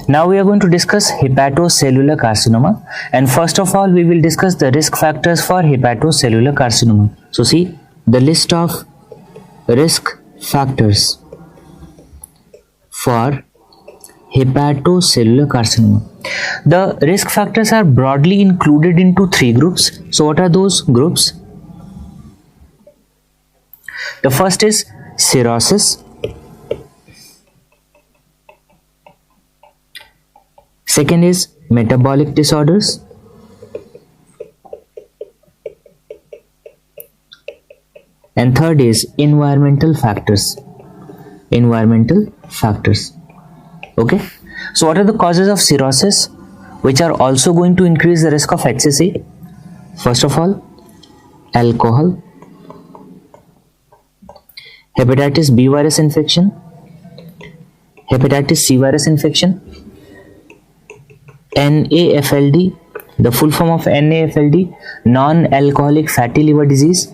Now we are going to discuss hepatocellular carcinoma, and first of all we will discuss the risk factors for hepatocellular carcinoma. So see the list of risk factors for hepatocellular carcinoma. The risk factors are broadly included into 3 groups. So what are those groups? The first is cirrhosis. Second is metabolic disorders. And third is environmental factors. Environmental factors. Okay. So what are the causes of cirrhosis which are also going to increase the risk of HCC? First of all, alcohol, hepatitis B virus infection, hepatitis C virus infection, NAFLD, the full form of NAFLD, non-alcoholic fatty liver disease,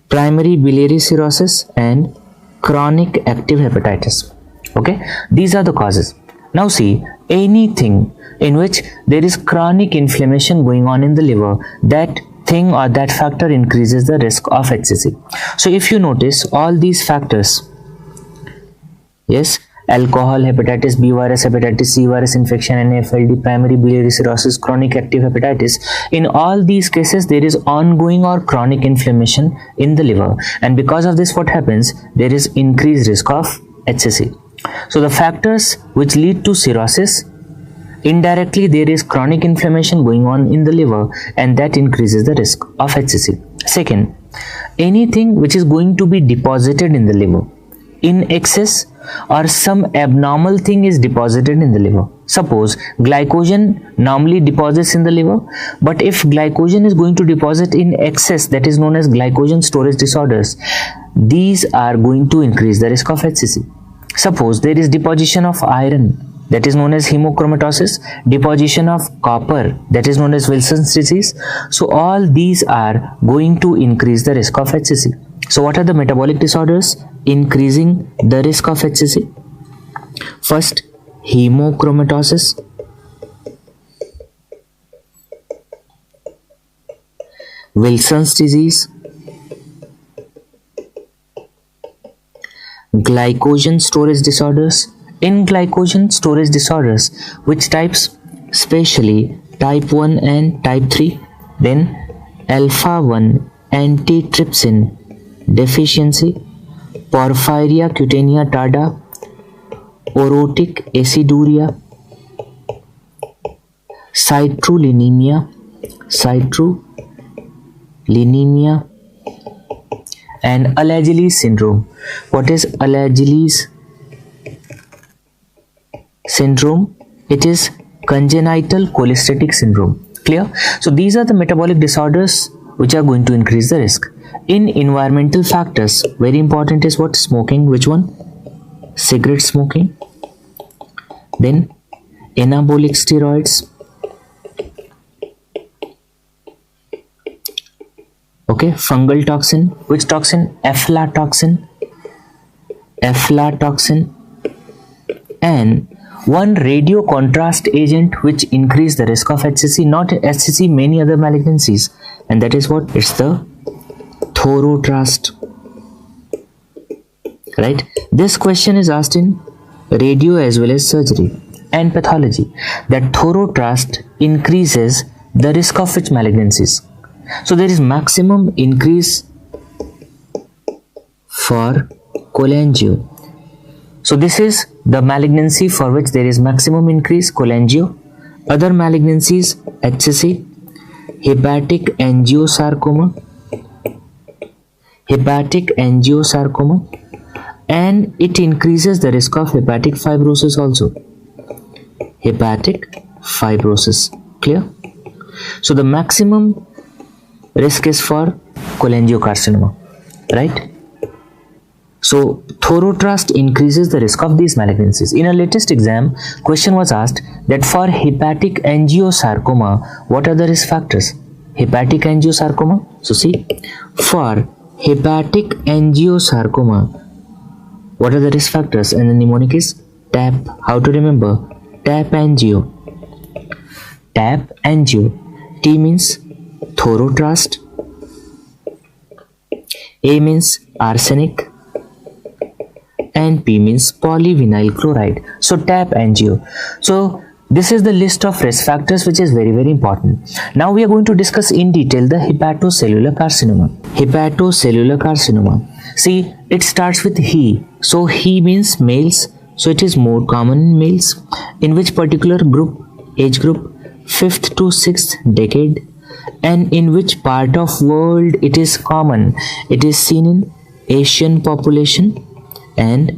primary biliary cirrhosis, and chronic active hepatitis. Okay, these are the causes. Now see, anything in which there is chronic inflammation going on in the liver, that thing or that factor increases the risk of HCC. So if you notice all these factors, yes, alcohol, hepatitis B virus, hepatitis C virus infection, NAFLD, primary biliary cirrhosis, chronic active hepatitis, in all these cases there is ongoing or chronic inflammation in the liver, and because of this what happens? There is increased risk of HCC. So the factors which lead to cirrhosis, indirectly there is chronic inflammation going on in the liver, and that increases the risk of HCC. Second, anything which is going to be deposited in the liver in excess, or some abnormal thing is deposited in the liver. Suppose glycogen normally deposits in the liver, but if glycogen is going to deposit in excess, that is known as glycogen storage disorders, these are going to increase the risk of HCC. Suppose there is deposition of iron, that is known as hemochromatosis, deposition of copper, that is known as Wilson's disease. So all these are going to increase the risk of HCC. So what are the metabolic disorders increasing the risk of HCC? First, hemochromatosis, Wilson's disease, glycogen storage disorders. In glycogen storage disorders, which types? Especially type 1 and type 3. Then alpha 1 antitrypsin deficiency, porphyria cutanea tarda, orotic aciduria, citrullinemia, and Alagille syndrome. What is Alagille syndrome? It is congenital cholestatic syndrome. Clear? So these are the metabolic disorders which are going to increase the risk. In environmental factors, very important is what? Smoking. Which one? Cigarette smoking. Then anabolic steroids. Okay, fungal toxin. Which toxin? Aflatoxin. And one radio contrast agent which increase the risk of HCC, not HCC, many other malignancies, and that is what? It's the thorotrast. Right? This question is asked in radio as well as surgery and pathology, that thorotrast increases the risk of which malignancies. So there is maximum increase for cholangio. So this is the malignancy for which there is maximum increase, cholangio. Other malignancies, HCC, hepatic angiosarcoma, and it increases the risk of hepatic fibrosis also. Hepatic fibrosis. Clear? So the maximum risk is for cholangiocarcinoma, right? So thorotrast increases the risk of these malignancies. In a latest exam, question was asked that for hepatic angiosarcoma, what are the risk factors? Hepatic angiosarcoma. So see, for hepatic angiosarcoma, what are the risk factors? And the mnemonic is TAP. How to remember? TAP angio. T means thorotrast, A means arsenic, and P means polyvinyl chloride. So TAP angio. So this is the list of risk factors which is very, very important. Now we are going to discuss in detail the hepatocellular carcinoma. See, it starts with He. So He means males. So it is more common in males. In which particular group? Age group? 5th to 6th decade. And in which part of world it is common? It is seen in Asian population and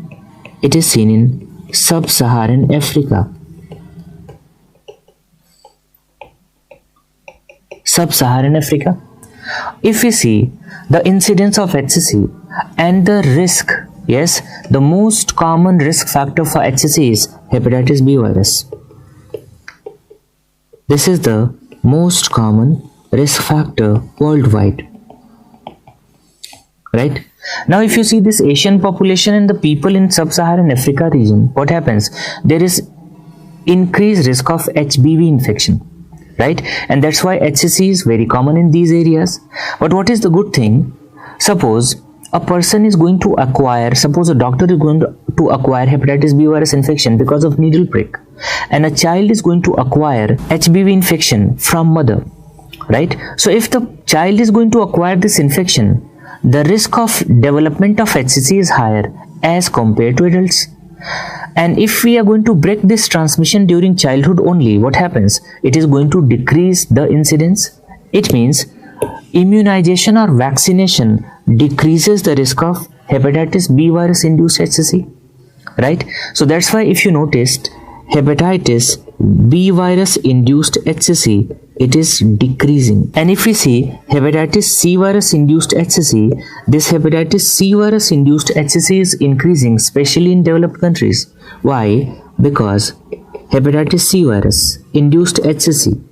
it is seen in sub-Saharan Africa. If we see the incidence of HCC and the risk, yes, the most common risk factor for HCC is hepatitis B virus. This is the most common risk factor worldwide, right? Now if you see this Asian population and the people in sub-Saharan Africa region, what happens? There is increased risk of HBV infection, right? And that's why HCC is very common in these areas. But what is the good thing? Suppose a person is going to acquire, suppose a doctor is going to acquire hepatitis B virus infection because of needle prick, and a child is going to acquire HBV infection from mother, right? So if the child is going to acquire this infection, the risk of development of HCC is higher as compared to adults. And if we are going to break this transmission during childhood only, what happens? It is going to decrease the incidence. It means immunization or vaccination decreases the risk of hepatitis B virus induced HCC, right? So that's why if you noticed, hepatitis B virus induced HCC, it is decreasing. And if we see hepatitis C virus induced HCC, this hepatitis C virus induced HCC is increasing, especially in developed countries. Why? Because hepatitis C virus induced HCC,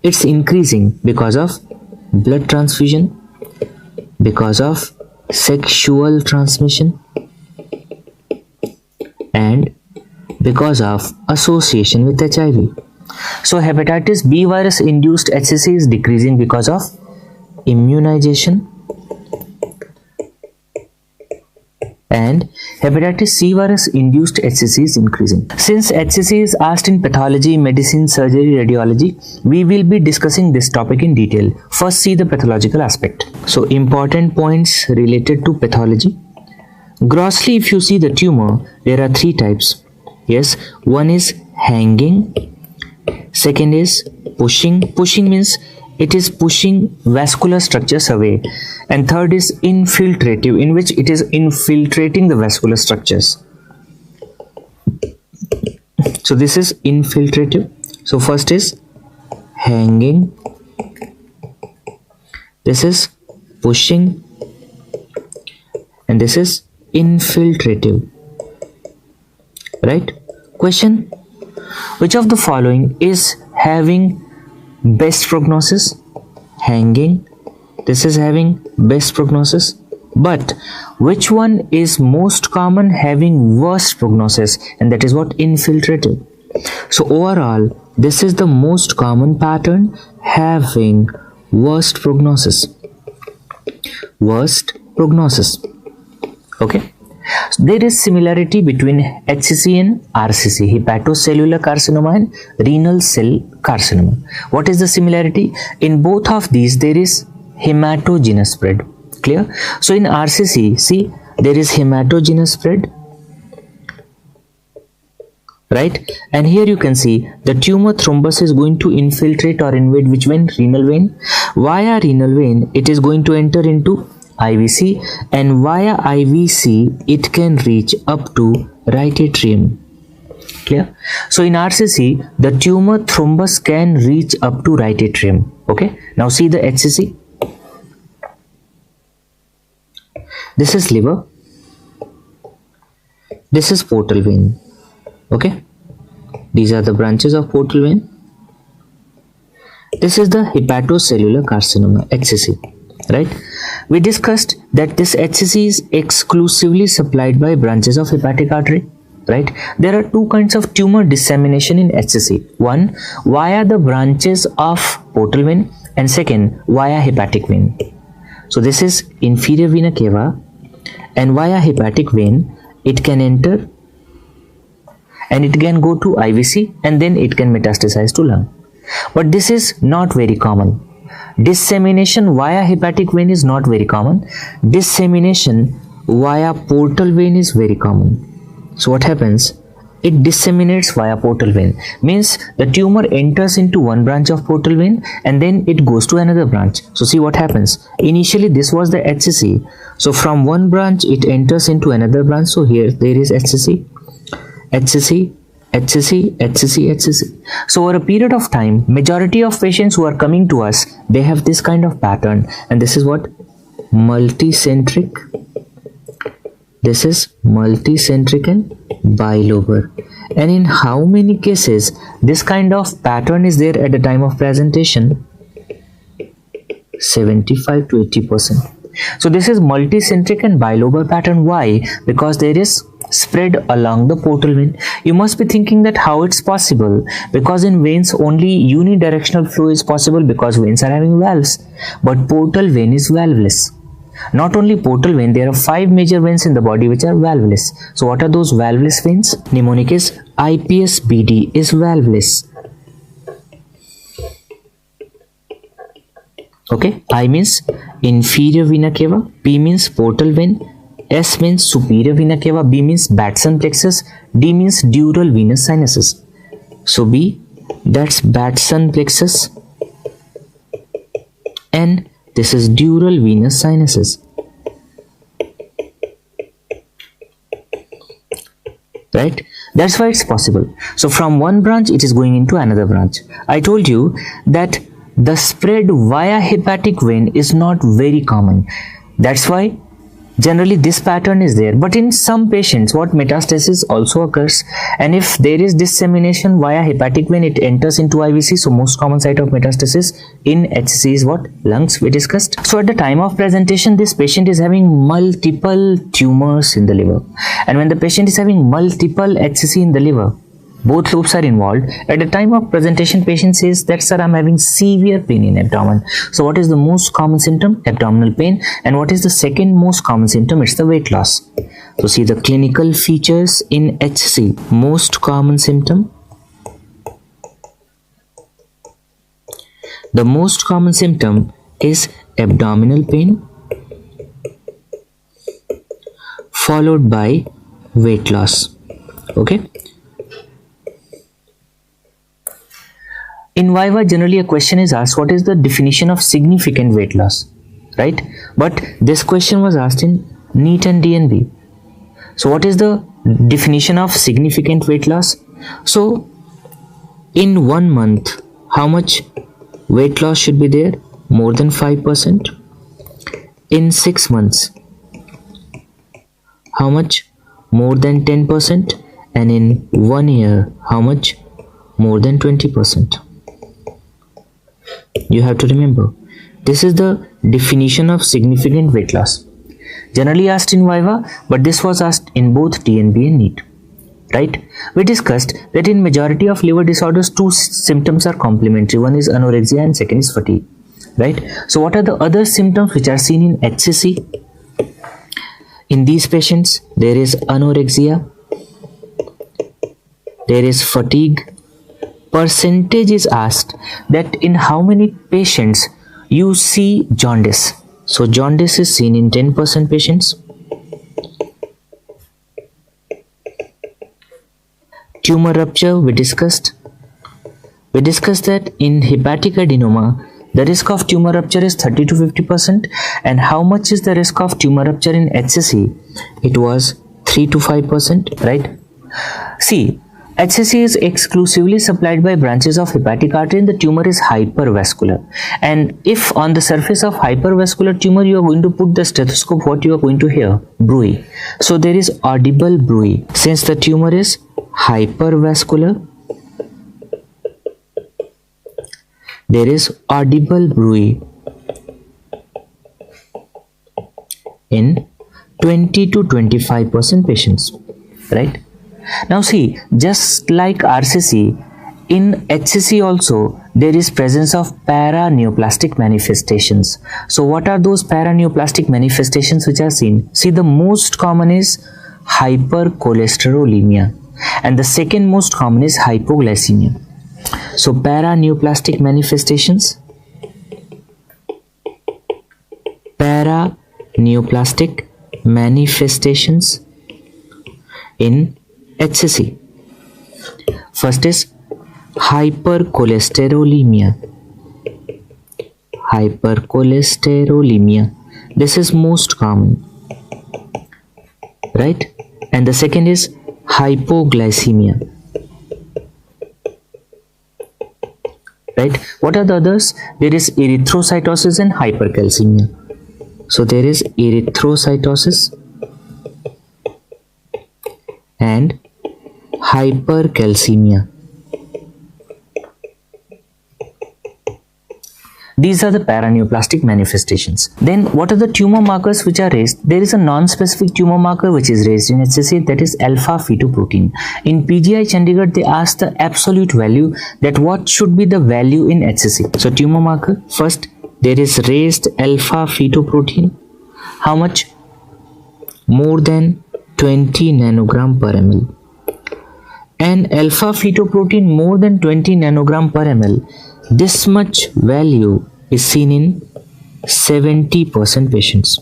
it's increasing because of blood transfusion, because of sexual transmission, and because of association with HIV. So hepatitis B virus induced HCC is decreasing because of immunization, and hepatitis C virus induced HCC is increasing. Since HCC is asked in pathology, medicine, surgery, radiology, we will be discussing this topic in detail. First, see the pathological aspect. So important points related to pathology. Grossly, if you see the tumor, there are three types. Yes, one is hanging, Second is pushing. Pushing means it is pushing vascular structures away. And third is infiltrative, in which it is infiltrating the vascular structures. So this is infiltrative. So first is hanging, this is pushing, and this is infiltrative. Right? Question: which of the following is having best prognosis? Hanging, this is having best prognosis. But which one is most common having worst prognosis? And that is what? Infiltrative. So overall, this is the most common pattern having worst prognosis. Worst prognosis. Okay. So there is similarity between HCC and RCC, hepatocellular carcinoma and renal cell carcinoma. What is the similarity? In both of these, there is hematogenous spread. Clear? So in RCC, see, there is hematogenous spread, right? And here you can see the tumor thrombus is going to infiltrate or invade which vein? Renal vein. Via renal vein, it is going to enter into IVC, and via IVC, it can reach up to right atrium. Clear? So in RCC, the tumor thrombus can reach up to right atrium. Okay. Now see the HCC. This is liver. This is portal vein. Okay. These are the branches of portal vein. This is the hepatocellular carcinoma, HCC. Right? We discussed that this HCC is exclusively supplied by branches of hepatic artery. Right? There are two kinds of tumor dissemination in HCC. One, via the branches of portal vein, and second, via hepatic vein. So this is inferior vena cava, and via hepatic vein, it can enter and it can go to IVC, and then it can metastasize to lung. But this is not very common. Dissemination via hepatic vein is not very common. Dissemination via portal vein is very common. So what happens? It disseminates via portal vein. Means the tumor enters into one branch of portal vein and then it goes to another branch. So see what happens. Initially this was the HCC. So from one branch it enters into another branch. So here there is HCC, HCC, HCC, HCC, HCC. So over a period of time, majority of patients who are coming to us, they have this kind of pattern, and this is what? Multicentric. This is multicentric and bilobar. And in how many cases this kind of pattern is there at the time of presentation? 75 to 80%. So this is multicentric and bilobar pattern. Why? Because there is spread along the portal vein. You must be thinking that how it's possible, because in veins only unidirectional flow is possible because veins are having valves, but portal vein is valveless. Not only portal vein, there are 5 major veins in the body which are valveless. So what are those valveless veins? Mnemonic is IPS-BD is valveless. Okay, I means inferior vena cava, P means portal vein, S means superior vena cava, B means Batson plexus, D means dural venous sinuses. So B, that's Batson plexus, and this is dural venous sinuses. Right? That's why it's possible. So from one branch it is going into another branch. I told you that the spread via hepatic vein is not very common. That's why generally this pattern is there. But in some patients, what? Metastasis also occurs, and if there is dissemination via hepatic vein, it enters into IVC. So most common site of metastasis in HCC is what? Lungs, we discussed. So at the time of presentation, this patient is having multiple tumors in the liver, and when the patient is having multiple HCC in the liver, both lobes are involved. At the time of presentation, patient says that, sir, I'm having severe pain in abdomen. So what is the most common symptom? Abdominal pain. And what is the second most common symptom? It's the weight loss. So see the clinical features in HCC. Most common symptom. The most common symptom is abdominal pain, followed by weight loss. Okay. In Viva, generally a question is asked, what is the definition of significant weight loss, right? But this question was asked in NEET and DNB. So what is the definition of significant weight loss? So in 1 month, how much weight loss should be there? More than 5%. In 6 months, how much? More than 10%. And in 1 year, how much? More than 20%. You have to remember, this is the definition of significant weight loss. Generally asked in Viva, but this was asked in both DNB and NEET. Right? We discussed that in majority of liver disorders, 2 symptoms are complementary. One is anorexia and second is fatigue. Right? So what are the other symptoms which are seen in HCC? In these patients, there is anorexia, there is fatigue. Percentage is asked, that in how many patients you see jaundice. So jaundice is seen in 10% patients. Tumor rupture, we discussed that in hepatic adenoma, the risk of tumor rupture is 30 to 50%. And how much is the risk of tumor rupture in HCC? It was 3 to 5%, right? See, HCC is exclusively supplied by branches of hepatic artery and the tumor is hypervascular. And if on the surface of hypervascular tumor you are going to put the stethoscope, what you are going to hear? Bruit. So there is audible bruit. Since the tumor is hypervascular, there is audible bruit in 20 to 25% patients, right? Now see, just like RCC, in HCC also there is presence of paraneoplastic manifestations. So what are those paraneoplastic manifestations which are seen? See, the most common is hypercholesterolemia and the second most common is hypoglycemia. So paraneoplastic manifestations, in HCC. First is hypercholesterolemia. This is most common, right? And the second is hypoglycemia, right? What are the others? There is erythrocytosis and hypercalcemia. So there is erythrocytosis and hypercalcemia. These are the paraneoplastic manifestations. Then what are the tumor markers which are raised? There is a non-specific tumor marker which is raised in HCC, that is alpha-fetoprotein. In PGI Chandigarh, they asked the absolute value, that what should be the value in HCC. So tumor marker, first there is raised alpha-fetoprotein. How much? More than 20 nanogram per ml. And alpha-fetoprotein more than 20 nanogram per ml. This much value is seen in 70% patients,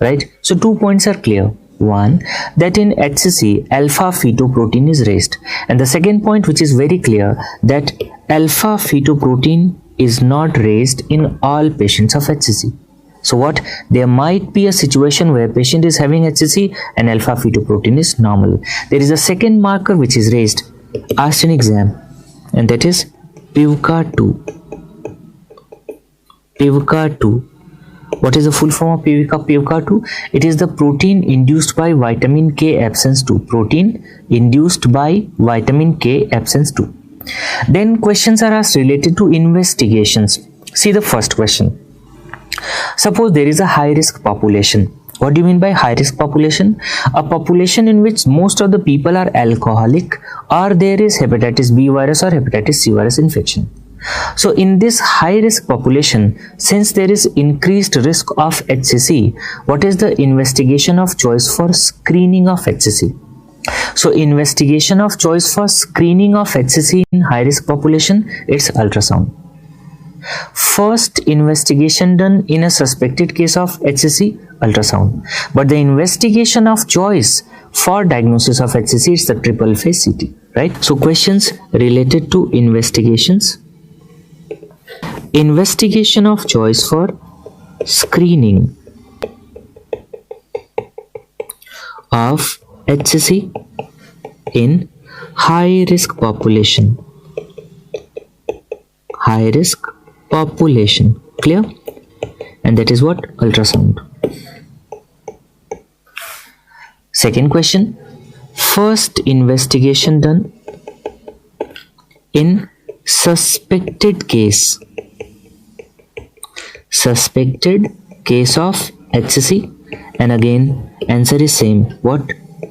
right? So 2 points are clear. One, that in HCC alpha-fetoprotein is raised, and the second point which is very clear, that alpha-fetoprotein is not raised in all patients of HCC. So what? There might be a situation where patient is having HCC and alpha-fetoprotein is normal. There is a second marker which is raised, asked in exam, and that is PIVKA2. PIVKA2. What is the full form of PIVKA2? It is the protein induced by vitamin K absence 2. Protein induced by vitamin K absence 2. Then questions are asked related to investigations. See the first question. Suppose there is a high risk population. What do you mean by high risk population? A population in which most of the people are alcoholic, or there is hepatitis B virus or hepatitis C virus infection. So in this high risk population, since there is increased risk of HCC, what is the investigation of choice for screening of HCC? So investigation of choice for screening of HCC in high risk population, it's ultrasound. First investigation done in a suspected case of HCC, ultrasound. But the investigation of choice for diagnosis of HCC is the triple phase CT, right? So questions related to investigations. Investigation of choice for screening of HCC in high risk population. High risk population, clear? And that is what? Ultrasound. Second question, first investigation done in suspected case of HCC, and again answer is same, what?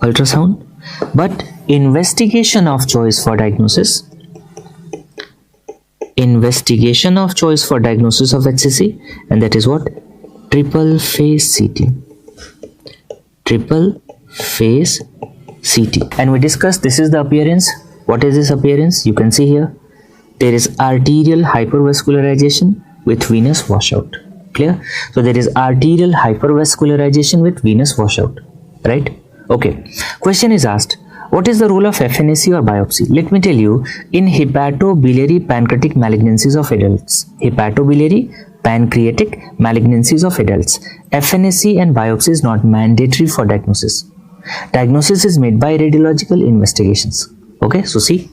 Ultrasound. But investigation of choice for diagnosis of HCC, and that is what? Triple phase CT. And we discussed this is the appearance. What is this appearance? You can see here there is arterial hypervascularization with venous washout. Clear? So there is arterial hypervascularization with venous washout, right? Okay. Question is asked, what is the role of FNAC or biopsy? Let me tell you, in hepatobiliary pancreatic malignancies of adults, FNAC and biopsy is not mandatory for diagnosis. Diagnosis is made by radiological investigations. Okay, so see,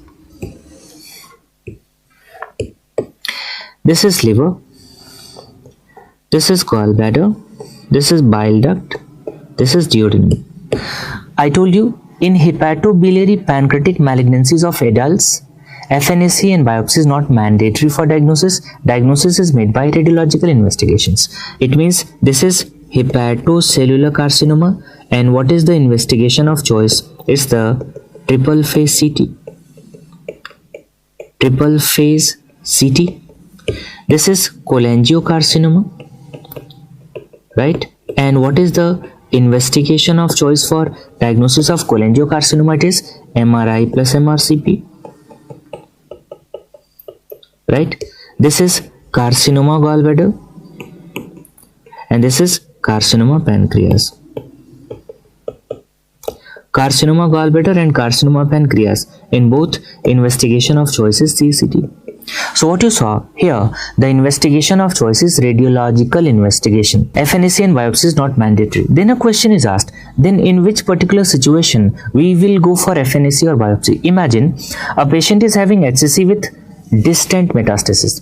this is liver, this is gallbladder, this is bile duct, this is duodenum. I told you, in hepatobiliary pancreatic malignancies of adults, FNAC and biopsy is not mandatory for diagnosis. Diagnosis is made by radiological investigations. It means this is hepatocellular carcinoma, and what is the investigation of choice? Is the triple phase CT. This is cholangiocarcinoma, right? And what is the investigation of choice for diagnosis of cholangiocarcinoma? It is MRI plus MRCP, right? This is carcinoma gallbladder, and this is carcinoma pancreas. Carcinoma gallbladder and carcinoma pancreas, in both investigation of choice is CCT. So what you saw here, the investigation of choice is radiological investigation. FNAC and biopsy is not mandatory. Then a question is asked, then in which particular situation we will go for FNAC or biopsy? Imagine a patient is having HCC with distant metastasis,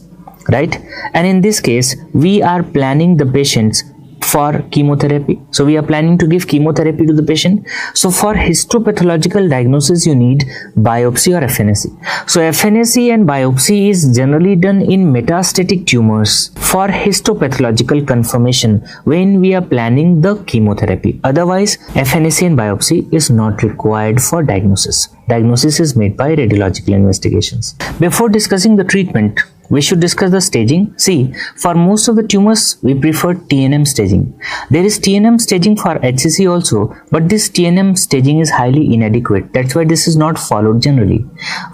right? And in this case, we are planning the patients for chemotherapy. So we are planning to give chemotherapy to the patient. So for histopathological diagnosis, you need biopsy or FNAC. So FNAC and biopsy is generally done in metastatic tumors for histopathological confirmation when we are planning the chemotherapy. Otherwise, FNAC and biopsy is not required for diagnosis. Diagnosis is made by radiological investigations. Before discussing the treatment, we should discuss the staging. See, for most of the tumors, we prefer TNM staging. There is TNM staging for HCC also, but this TNM staging is highly inadequate. That's why this is not followed generally.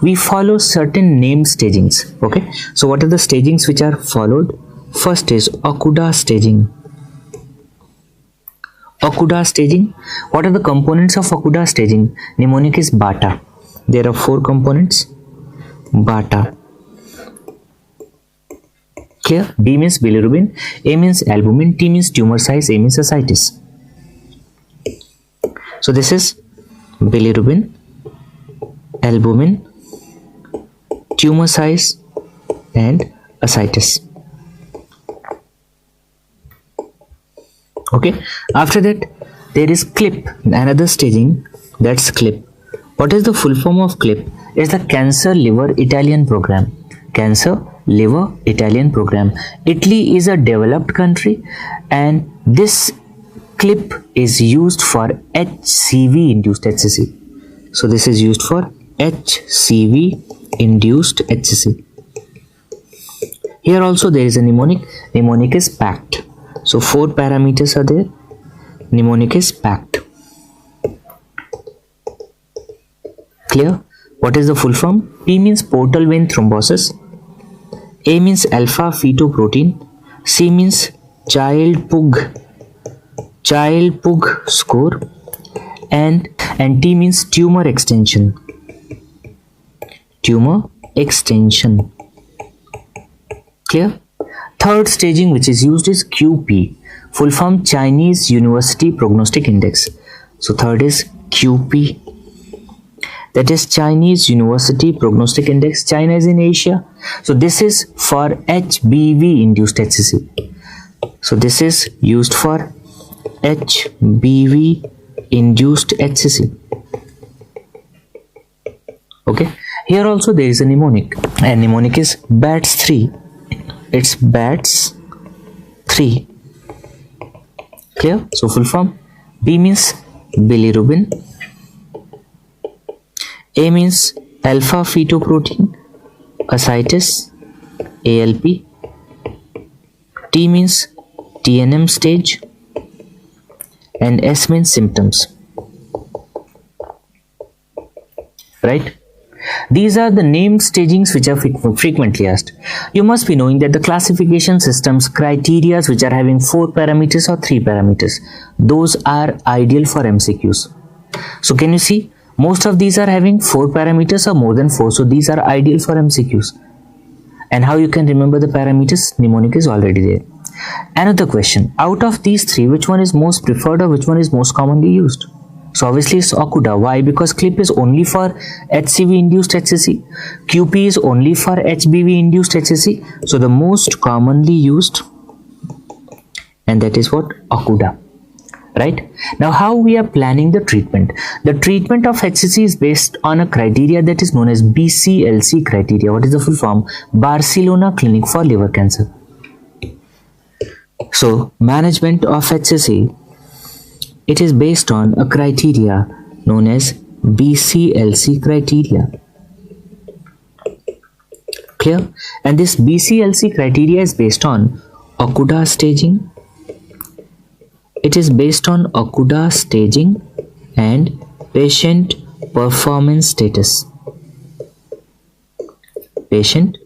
We follow certain named stagings. Okay, so what are the stagings which are followed? First is Okuda staging. Okuda staging. What are the components of Okuda staging? Mnemonic is BATA. There are 4 components. BATA. Clear? B means bilirubin, A means albumin, T means tumor size, A means ascites. So this is bilirubin, albumin, tumor size and ascites. Okay, after that there is CLIP, another staging, that's CLIP. What is the full form of CLIP? It's the Cancer Liver Italian Program. Cancer Liver Italian Program. Italy is a developed country, and this CLIP is used for HCV induced HCC. So this is used for HCV induced HCC. Here also there is a mnemonic. Mnemonic is PACT. So 4 parameters are there. Mnemonic is PACT. Clear? What is the full form? P means portal vein thrombosis, A means alpha fetoprotein, C means child pug score, and T means tumor extension. tumor extension. Clear? Third staging which is used is QP, full form Chinese University Prognostic Index. So third is QP, that is Chinese University Prognostic Index. China is in Asia, so this is for HBV induced HCC. So this is used for HBV induced HCC. Okay, here also there is a mnemonic, and mnemonic is BATS3. It's BATS3. Clear? So full form: B means bilirubin, A means alpha fetoprotein, ascites, ALP, T means TNM stage, and S means symptoms. Right? These are the named stagings which are frequently asked. You must be knowing that the classification systems criteria which are having 4 parameters or 3 parameters, those are ideal for MCQs. So can you see, most of these are having 4 parameters or more than 4, so these are ideal for MCQs. And how you can remember the parameters? Mnemonic is already there. Another question, out of these 3, which one is most preferred or which one is most commonly used? So obviously it's Okuda. Why? Because CLIP is only for HCV induced HCC, QP is only for HBV induced HCC, so the most commonly used, and that is what? Okuda. Right? Now how we are planning the treatment? The treatment of HCC is based on a criteria that is known as BCLC criteria. What is the full form? Barcelona Clinic for Liver Cancer. So management of HCC, it is based on a criteria known as BCLC criteria. Clear? And this BCLC criteria is based on Okuda staging. It is based on Okuda staging and patient performance status. Patient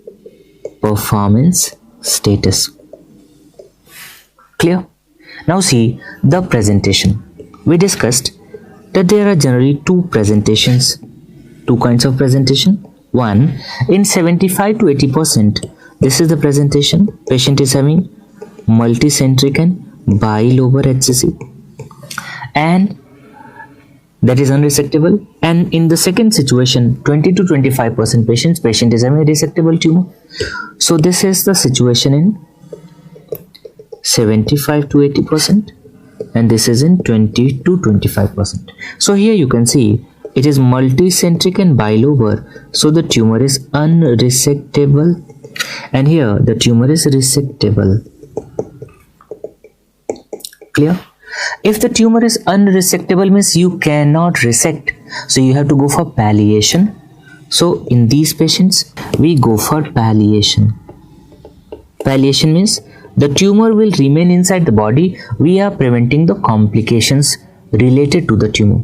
performance status. Clear? Now see the presentation. We discussed that there are generally 2 presentations, 2 kinds of presentation. One, in 75 to 80%, this is the presentation. Patient is having multicentric and bilobar HCC, and that is unresectable. And in the second situation, 20 to 25% patient is having a resectable tumor. So this is the situation in 75 to 80%, and this is in 20 to 25%. So here you can see it is multicentric and bilobar, so the tumor is unresectable, and here the tumor is resectable. Clear? If the tumor is unresectable means you cannot resect, so you have to go for palliation. So in these patients we go for palliation. Palliation means the tumor will remain inside the body. We are preventing the complications related to the tumor.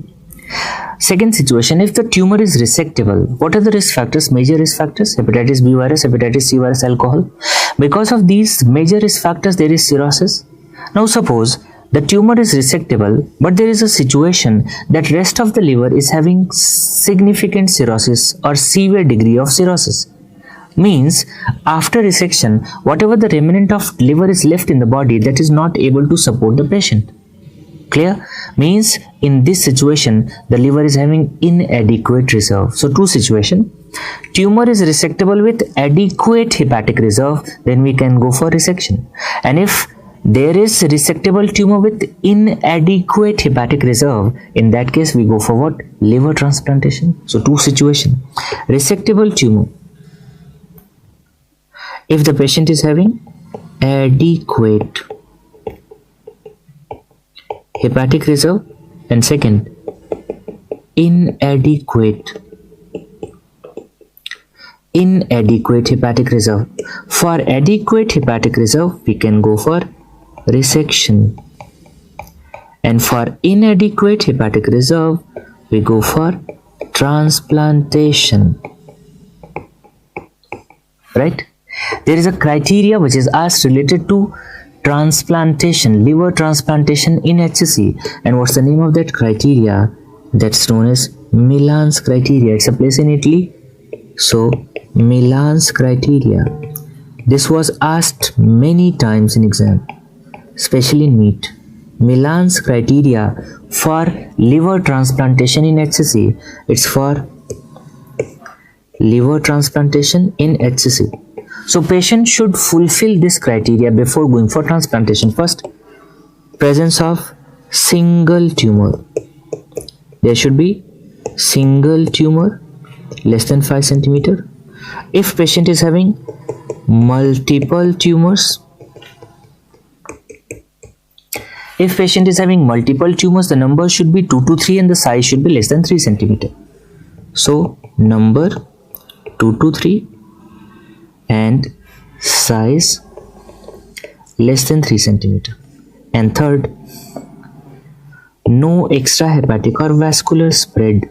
Second situation, if the tumor is resectable, what are the risk factors? Major risk factors: hepatitis B virus, hepatitis C virus, alcohol. Because of these major risk factors, there is cirrhosis. Now suppose the tumor is resectable, but there is a situation that rest of the liver is having significant cirrhosis or severe degree of cirrhosis. Means after resection, whatever the remnant of liver is left in the body, that is not able to support the patient. Clear? Means in this situation the liver is having inadequate reserve. So 2 situations: tumor is resectable with adequate hepatic reserve, then we can go for resection. And if there is resectable tumor with inadequate hepatic reserve, in that case we go for what? Liver transplantation. So 2 situations: resectable tumor if the patient is having adequate hepatic reserve, and second, inadequate hepatic reserve. For adequate hepatic reserve we can go for resection, and for inadequate hepatic reserve we go for transplantation. Right? There is a criteria which is asked related to transplantation, liver transplantation in HCC, and what's the name of that criteria? That's known as Milan's criteria. It's a place in Italy. So Milan's criteria, this was asked many times in exam, especially in NEET. Milan's criteria for liver transplantation in HCC, it's for liver transplantation in HCC. So patient should fulfill this criteria before going for transplantation. First, presence of single tumor. There should be single tumor less than 5 centimeter. If patient is having multiple tumors, the number should be 2 to 3 and the size should be less than 3 centimeter. So number 2 to 3 and size less than 3 centimeter. And third, no extrahepatic or vascular spread.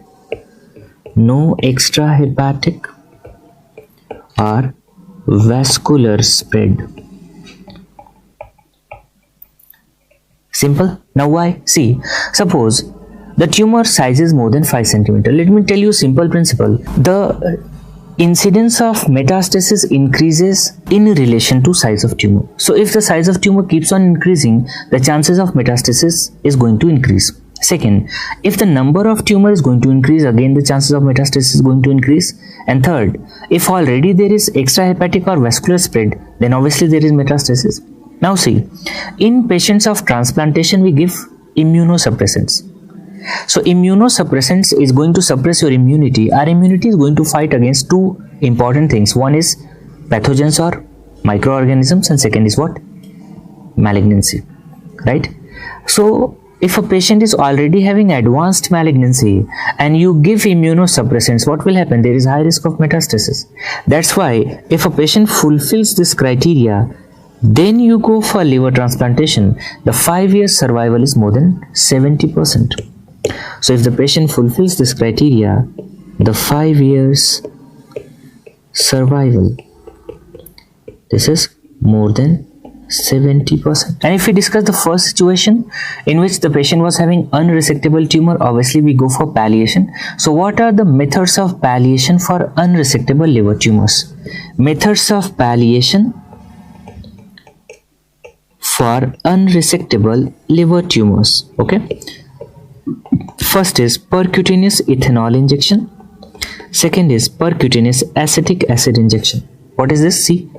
No extrahepatic or vascular spread. Simple. Now why? See, suppose the tumor size is more than 5 centimeter. Let me tell you simple principle. The incidence of metastasis increases in relation to size of tumor. So if the size of tumor keeps on increasing, the chances of metastasis is going to increase. Second, if the number of tumor is going to increase, again the chances of metastasis is going to increase. And third, if already there is extrahepatic or vascular spread, then obviously there is metastasis. Now see, in patients of transplantation we give immunosuppressants. So immunosuppressants is going to suppress your immunity. Our immunity is going to fight against two important things. One is pathogens or microorganisms, and second is what? Malignancy, right? So if a patient is already having advanced malignancy and you give immunosuppressants, what will happen? There is high risk of metastasis. That's why if a patient fulfills this criteria, then you go for liver transplantation. The 5-year survival is more than 70%. So if the patient fulfills this criteria, the 5 years survival, this is more than 70%. And if we discuss the first situation in which the patient was having unresectable tumor, obviously we go for palliation. So what are the methods of palliation for unresectable liver tumors? Methods of palliation for unresectable liver tumors. Okay, first is percutaneous ethanol injection. Second is percutaneous acetic acid injection. What is this? See,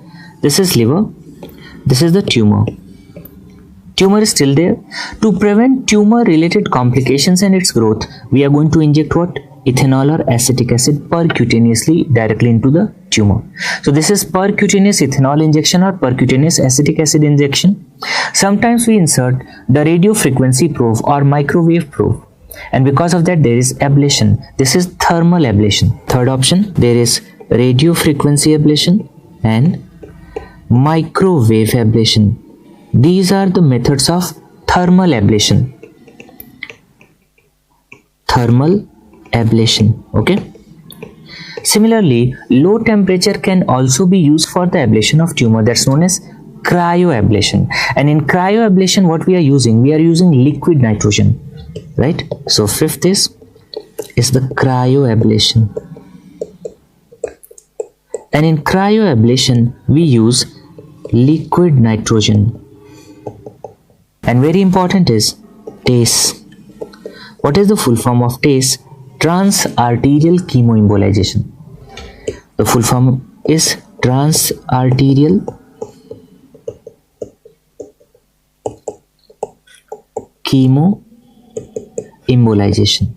this is liver, this is the tumor. Tumor is still there. To prevent tumor related complications and its growth, we are going to inject what? Ethanol or acetic acid percutaneously directly into the tumor. So this is percutaneous ethanol injection or percutaneous acetic acid injection. Sometimes we insert the radio frequency probe or microwave probe, and because of that there is ablation. This is thermal ablation. Third option, there is radio frequency ablation and microwave ablation. These are the methods of thermal ablation. Thermal ablation. Okay. Similarly, low temperature can also be used for the ablation of tumor. That's known as cryoablation. And in cryoablation, what we are using? We are using liquid nitrogen, right? So fifth is the cryoablation. And in cryoablation, we use liquid nitrogen. And very important is TACE. What is the full form of TACE? Transarterial chemoembolization. The full form is transarterial chemoembolization.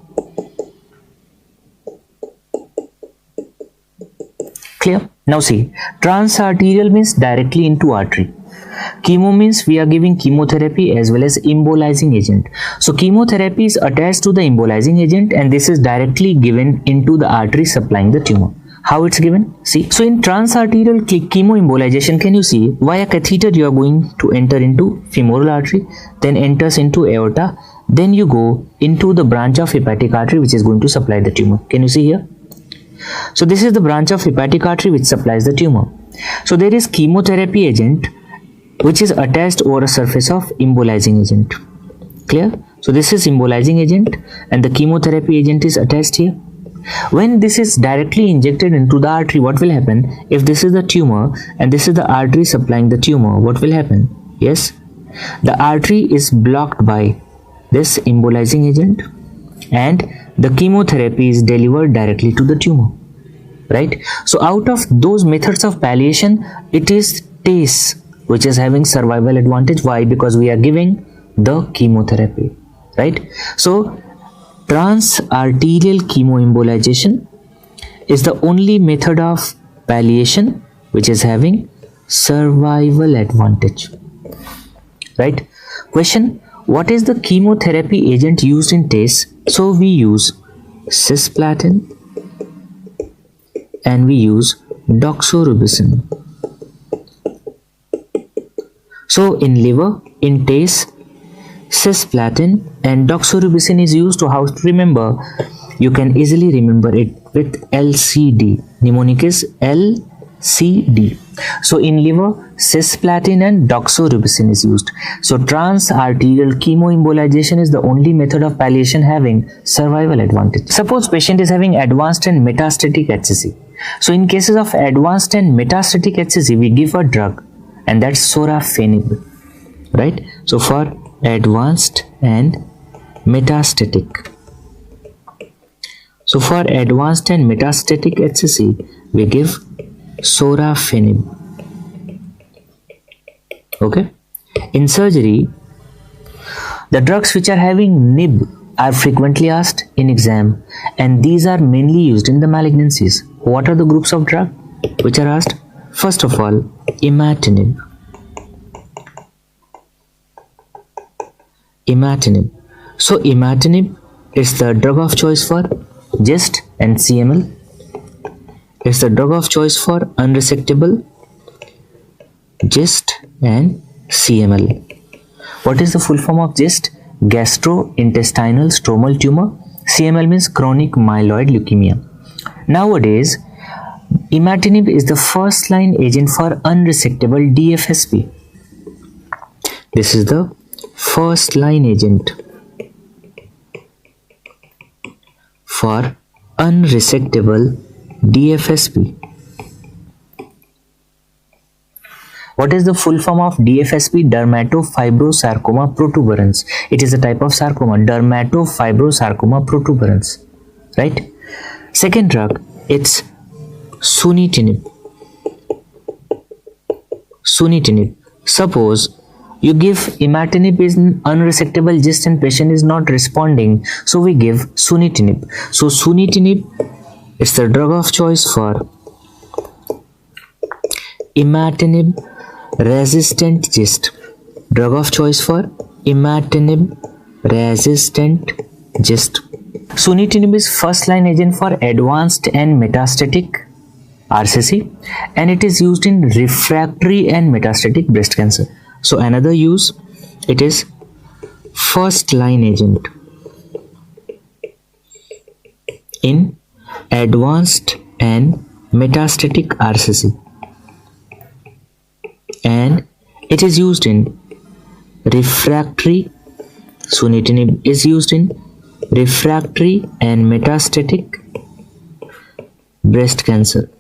Clear? Now see, transarterial means directly into artery. Chemo means we are giving chemotherapy as well as embolizing agent. So chemotherapy is attached to the embolizing agent and this is directly given into the artery supplying the tumor. How it's given? See, so in transarterial chemoembolization, can you see via catheter you are going to enter into femoral artery, then enters into aorta, then you go into the branch of hepatic artery which is going to supply the tumor. Can you see here? So this is the branch of hepatic artery which supplies the tumor. So there is chemotherapy agent which is attached over a surface of embolizing agent. Clear? So this is embolizing agent and the chemotherapy agent is attached here. When this is directly injected into the artery, what will happen? If this is the tumor and this is the artery supplying the tumor, what will happen? Yes, the artery is blocked by this embolizing agent and the chemotherapy is delivered directly to the tumor, right? So out of those methods of palliation, it is TACE which is having survival advantage. Why? Because we are giving the chemotherapy, right? So transarterial chemoembolization is the only method of palliation which is having survival advantage, right? Question: what is the chemotherapy agent used in TACE? So we use cisplatin and we use doxorubicin. So in liver, in TACE, cisplatin and doxorubicin is used. To how to remember? You can easily remember it with LCD. Mnemonic is LCD. So in liver, cisplatin and doxorubicin is used. So transarterial chemoembolization is the only method of palliation having survival advantage. Suppose patient is having advanced and metastatic HCC. So in cases of advanced and metastatic HCC, we give a drug, and that's sorafenib, right? So for advanced and metastatic, HCC, we give sorafenib. Okay. In surgery, the drugs which are having NIB are frequently asked in exam, and these are mainly used in the malignancies. What are the groups of drug which are asked? First of all, imatinib. So imatinib is the drug of choice for GIST and CML. It's the drug of choice for unresectable GIST and CML. What is the full form of GIST? Gastrointestinal stromal tumor. CML means chronic myeloid leukemia. Nowadays, imatinib is the first line agent for unresectable DFSP. This is the first line agent for unresectable DFSP. What is the full form of DFSP? Dermatofibrosarcoma protuberans. It is a type of sarcoma, dermatofibrosarcoma protuberans, right? Second drug, it's sunitinib. Suppose you give imatinib in unresectable GIST and patient is not responding, so we give sunitinib. So sunitinib is the drug of choice for imatinib resistant GIST. Drug of choice for imatinib resistant GIST. Sunitinib is first line agent for advanced and metastatic RCC, and it is used in refractory and metastatic breast cancer. So another use, it is first line agent in advanced and metastatic RCC, and it is used in refractory. Sunitinib is used in refractory and metastatic breast cancer.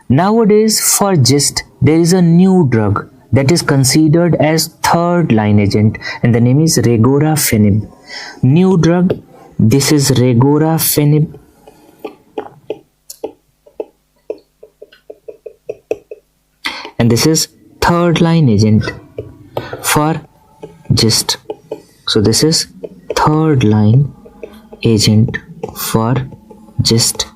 Nowadays for GIST, there is a new drug that is considered as third line agent, and the name is regorafenib. New drug, this is regorafenib. And this is third line agent for GIST. So this is third line agent for GIST.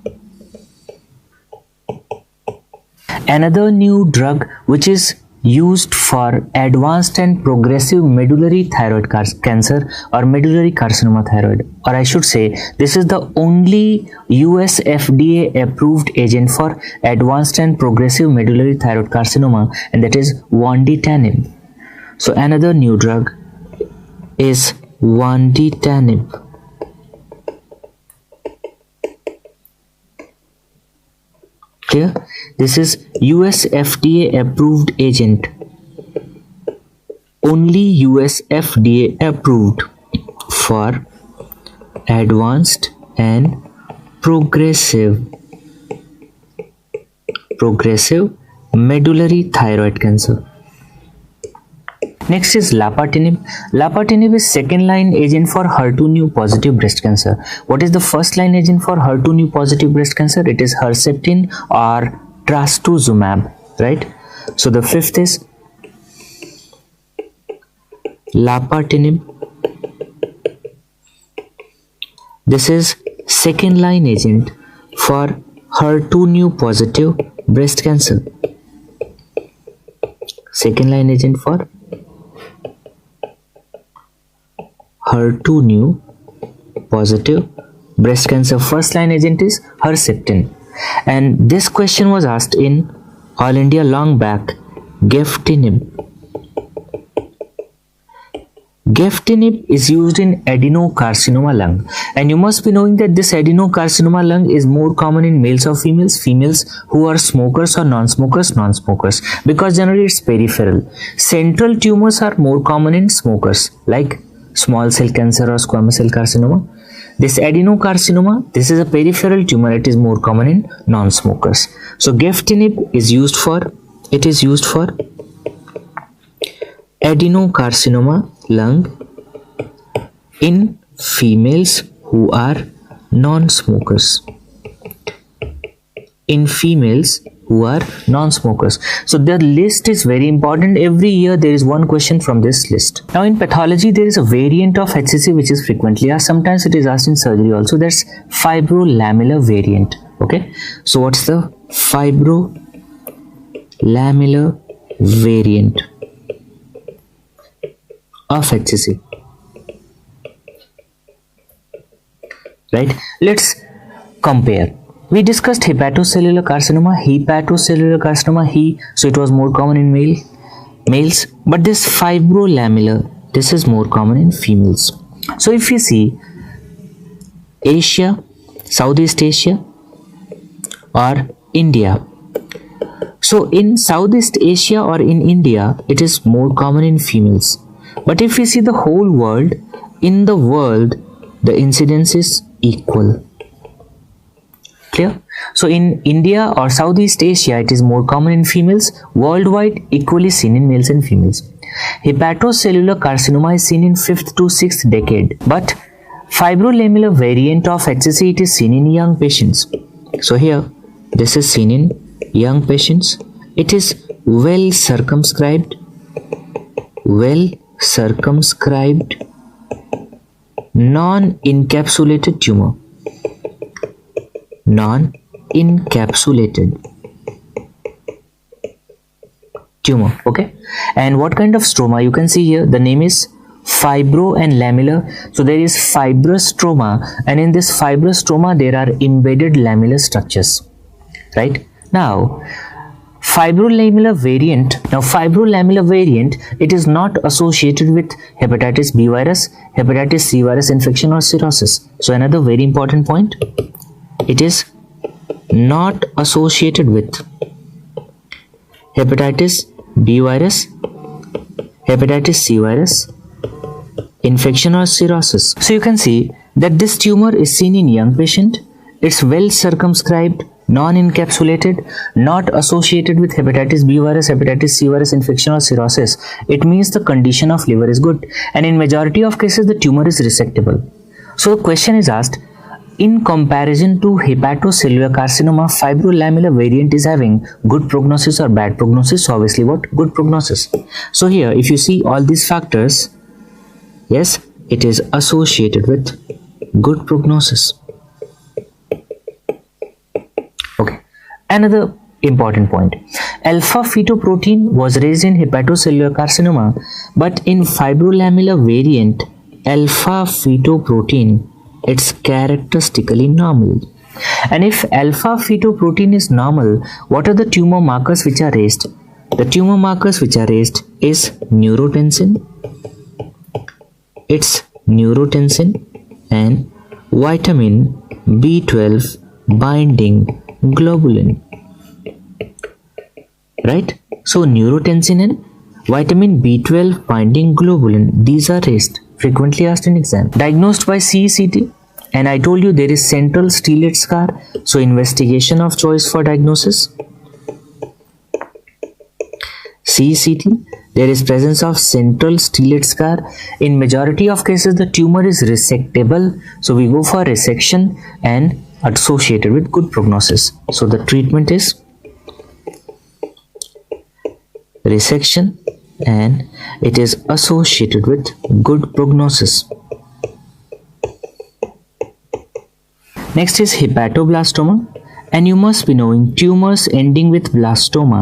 Another new drug which is used for advanced and progressive medullary thyroid cancer or medullary carcinoma thyroid, or I should say this is the only US FDA approved agent for advanced and progressive medullary thyroid carcinoma, and that is vandetanib. So another new drug is vandetanib. Clear? This is US FDA approved agent, only US FDA approved for advanced and progressive medullary thyroid cancer. Next is lapatinib. Lapatinib is second line agent for HER2/neu positive breast cancer. What is the first line agent for HER2/neu positive breast cancer? It is Herceptin or trastuzumab, right? So the fifth is lapatinib. This is second line agent for HER2/neu positive breast cancer. Second line agent for HER2/neu positive breast cancer. First line agent is Herceptin. And this question was asked in All India long back. Geftinib. Geftinib is used in adenocarcinoma lung, and you must be knowing that this adenocarcinoma lung is more common in males or females, females who are smokers or non-smokers, because generally it's peripheral. Central tumors are more common in smokers like small cell cancer or squamous cell carcinoma. This adenocarcinoma, this is a peripheral tumor, it is more common in non-smokers. So Geftinib is used for adenocarcinoma lung in females who are non-smokers. So the list is very important. Every year there is one question from this list. Now in pathology there is a variant of HCC which is frequently asked. Sometimes it is asked in surgery also. That's fibrolamellar variant. Okay. So what's the fibrolamellar variant of HCC? Right. Let's compare. We discussed hepatocellular carcinoma, so it was more common in males, but this fibrolamellar, this is more common in females. So if you see Asia, Southeast Asia or India, so in Southeast Asia or in India, it is more common in females. But if we see the whole world, in the world, the incidence is equal. Clear? So in India or Southeast Asia, it is more common in females. Worldwide, equally seen in males and females. Hepatocellular carcinoma is seen in 5th to 6th decade. But fibrolamellar variant of HCC, it is seen in young patients. So here, this is seen in young patients. It is well circumscribed, non-encapsulated tumor. Okay, and what kind of stroma? You can see here the name is fibro and lamellar. So there is fibrous stroma, and in this fibrous stroma there are embedded lamellar structures. Right? Now fibrolamellar variant, it is not associated with hepatitis B virus, hepatitis C virus infection or cirrhosis. So another very important point, it is not associated with hepatitis B virus, hepatitis C virus infection or cirrhosis. So you can see that this tumor is seen in young patient. It's well circumscribed, non-encapsulated, not associated with hepatitis B virus, hepatitis C virus infection or cirrhosis. It means the condition of liver is good, and in majority of cases the tumor is resectable. So the question is asked, in comparison to hepatocellular carcinoma, fibrolamellar variant is having good prognosis or bad prognosis? So obviously what? Good prognosis. So here if you see all these factors, yes, it is associated with good prognosis. Okay, another important point, alpha fetoprotein was raised in hepatocellular carcinoma, but in fibrolamellar variant, alpha fetoprotein, it's characteristically normal. And if alpha fetoprotein is normal, what are the tumor markers which are raised? The tumor markers which are raised is neurotensin, and vitamin B12 binding globulin. Right? So neurotensin and vitamin B12 binding globulin, these are raised, frequently asked in exam. Diagnosed by CECT, and I told you there is central stellate scar. So investigation of choice for diagnosis, CCT. There is presence of central stellate scar. In majority of cases the tumor is resectable, so we go for resection and associated with good prognosis. So the treatment is resection and it is associated with good prognosis. Next is hepatoblastoma, and you must be knowing tumors ending with blastoma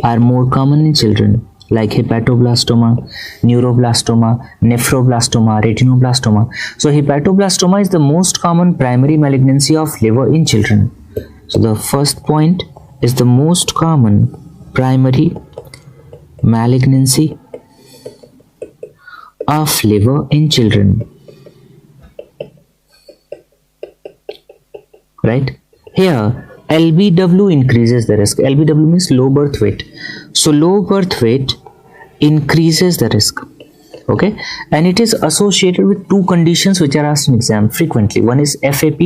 are more common in children, like hepatoblastoma, neuroblastoma, nephroblastoma, retinoblastoma. So hepatoblastoma is the most common primary malignancy of liver in children. So the first point is the most common primary malignancy of liver in children, right? Here LBW increases the risk. LBW means low birth weight. So low birth weight increases the risk, okay? And it is associated with two conditions which are asked in exam frequently. One is FAP,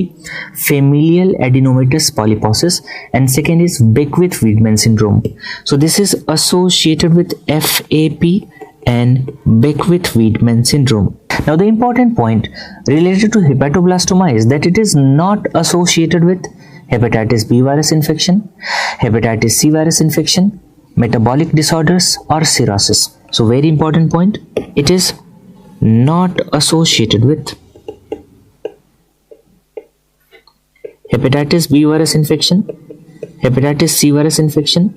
familial adenomatous polyposis, and second is Beckwith-Wiedemann syndrome. So this is associated with FAP and Beckwith-Wiedemann syndrome. Now the important point related to hepatoblastoma is that it is not associated with hepatitis B virus infection, hepatitis C virus infection, metabolic disorders or cirrhosis. So very important point, it is not associated with hepatitis B virus infection, hepatitis C virus infection,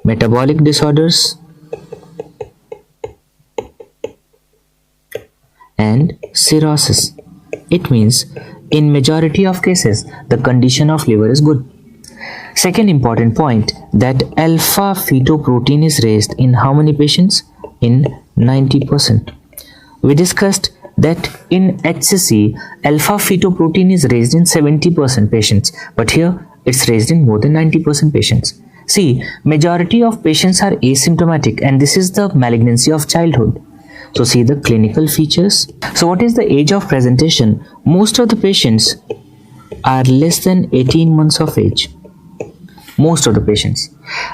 metabolic disorders and cirrhosis. It means in majority of cases the condition of liver is good. Second important point, that alpha fetoprotein is raised in how many patients? In 90%. We discussed that in HCC alpha fetoprotein is raised in 70% patients, but here it's raised in more than 90% patients. See, majority of patients are asymptomatic and this is the malignancy of childhood. So see the clinical features. So what is the age of presentation? Most of the patients are less than 18 months of age. Most of the patients.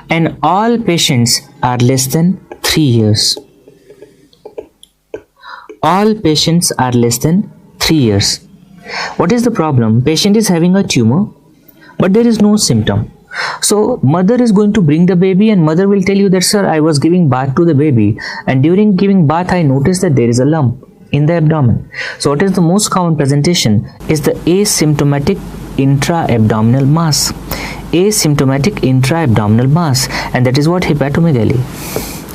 And all patients are less than 3 years. All patients are less than 3 years. What is the problem? Patient is having a tumor, but there is no symptom. So mother is going to bring the baby and mother will tell you that, sir, I was giving birth to the baby and during giving birth I noticed that there is a lump in the abdomen. So what is the most common presentation is the asymptomatic intra-abdominal mass. Asymptomatic intra-abdominal mass, and that is what hepatomegaly.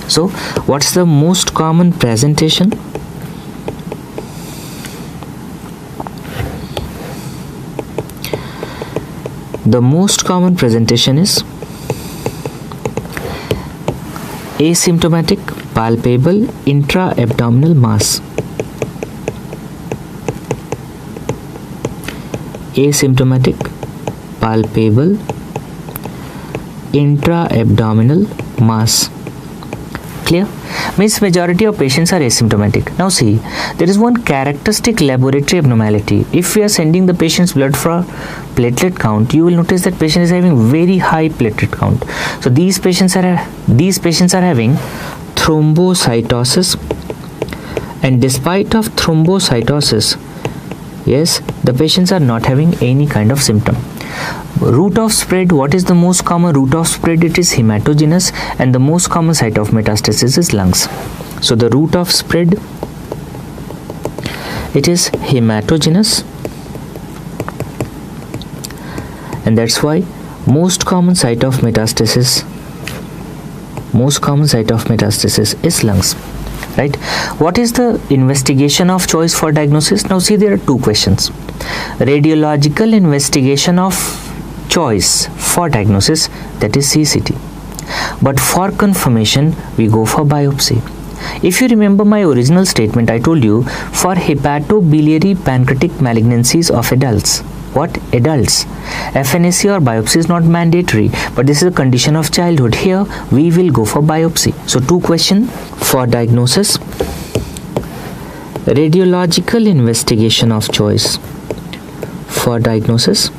So what's the most common presentation? The most common presentation is asymptomatic palpable intra-abdominal mass. Asymptomatic palpable intra-abdominal mass. Clear? Means majority of patients are asymptomatic. Now see, there is one characteristic laboratory abnormality. If we are sending the patient's blood for platelet count, you will notice that patient is having very high platelet count. So these patients are having thrombocytosis, and despite of thrombocytosis, yes, the patients are not having any kind of symptom. Route of spread, what is the most common route of spread? It is hematogenous, and the most common site of metastasis is lungs. So the route of spread, it is hematogenous, and that's why most common site of metastasis is lungs, right? What is the investigation of choice for diagnosis? Now see, there are two questions. Radiological investigation of choice for diagnosis, that is CCT, but for confirmation we go for biopsy. If you remember my original statement, I told you for hepatobiliary pancreatic malignancies of adults, what adults, FNAC or biopsy is not mandatory, but this is a condition of childhood. Here we will go for biopsy. So two questions for diagnosis. radiological investigation of choice for diagnosis,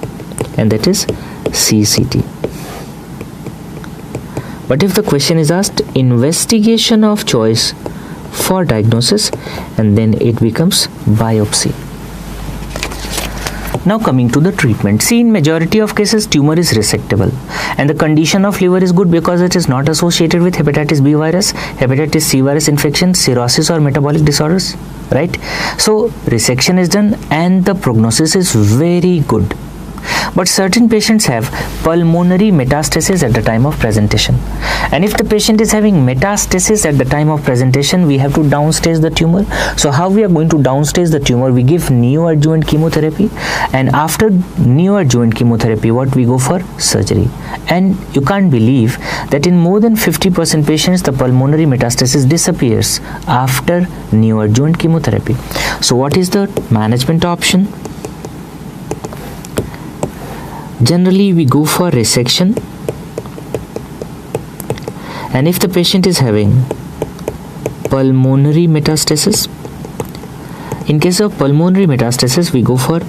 and that is CCT. But if the question is asked investigation of choice for diagnosis, and then it becomes biopsy. Now coming to the treatment. See, in majority of cases tumor is resectable and the condition of liver is good because it is not associated with hepatitis B virus, hepatitis C virus infection, cirrhosis or metabolic disorders, right? So resection is done and the prognosis is very good. But certain patients have pulmonary metastasis at the time of presentation, and if the patient is having metastasis at the time of presentation, we have to downstage the tumor. So how we are going to downstage the tumor? We give neoadjuvant chemotherapy, and after neoadjuvant chemotherapy, what we go for? Surgery. And you can't believe that in more than 50% patients the pulmonary metastasis disappears after neoadjuvant chemotherapy. So what is the management option? Generally we go for resection, and if the patient is having pulmonary metastasis, in case of pulmonary metastasis we go for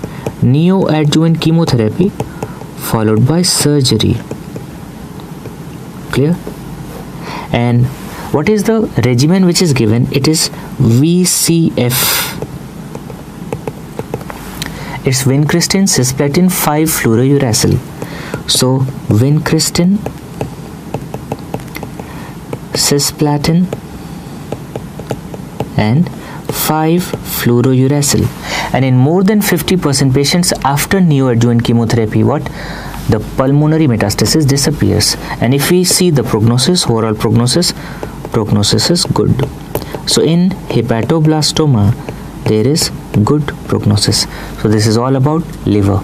neoadjuvant chemotherapy followed by surgery. Clear? And what is the regimen which is given? It is VCF. It's vincristine, cisplatin, 5-fluorouracil. So vincristine, cisplatin and 5-fluorouracil. And in more than 50% patients after neoadjuvant chemotherapy, what? The pulmonary metastasis disappears. And if we see the prognosis, overall prognosis is good. So in hepatoblastoma there is good prognosis. So this is all about liver.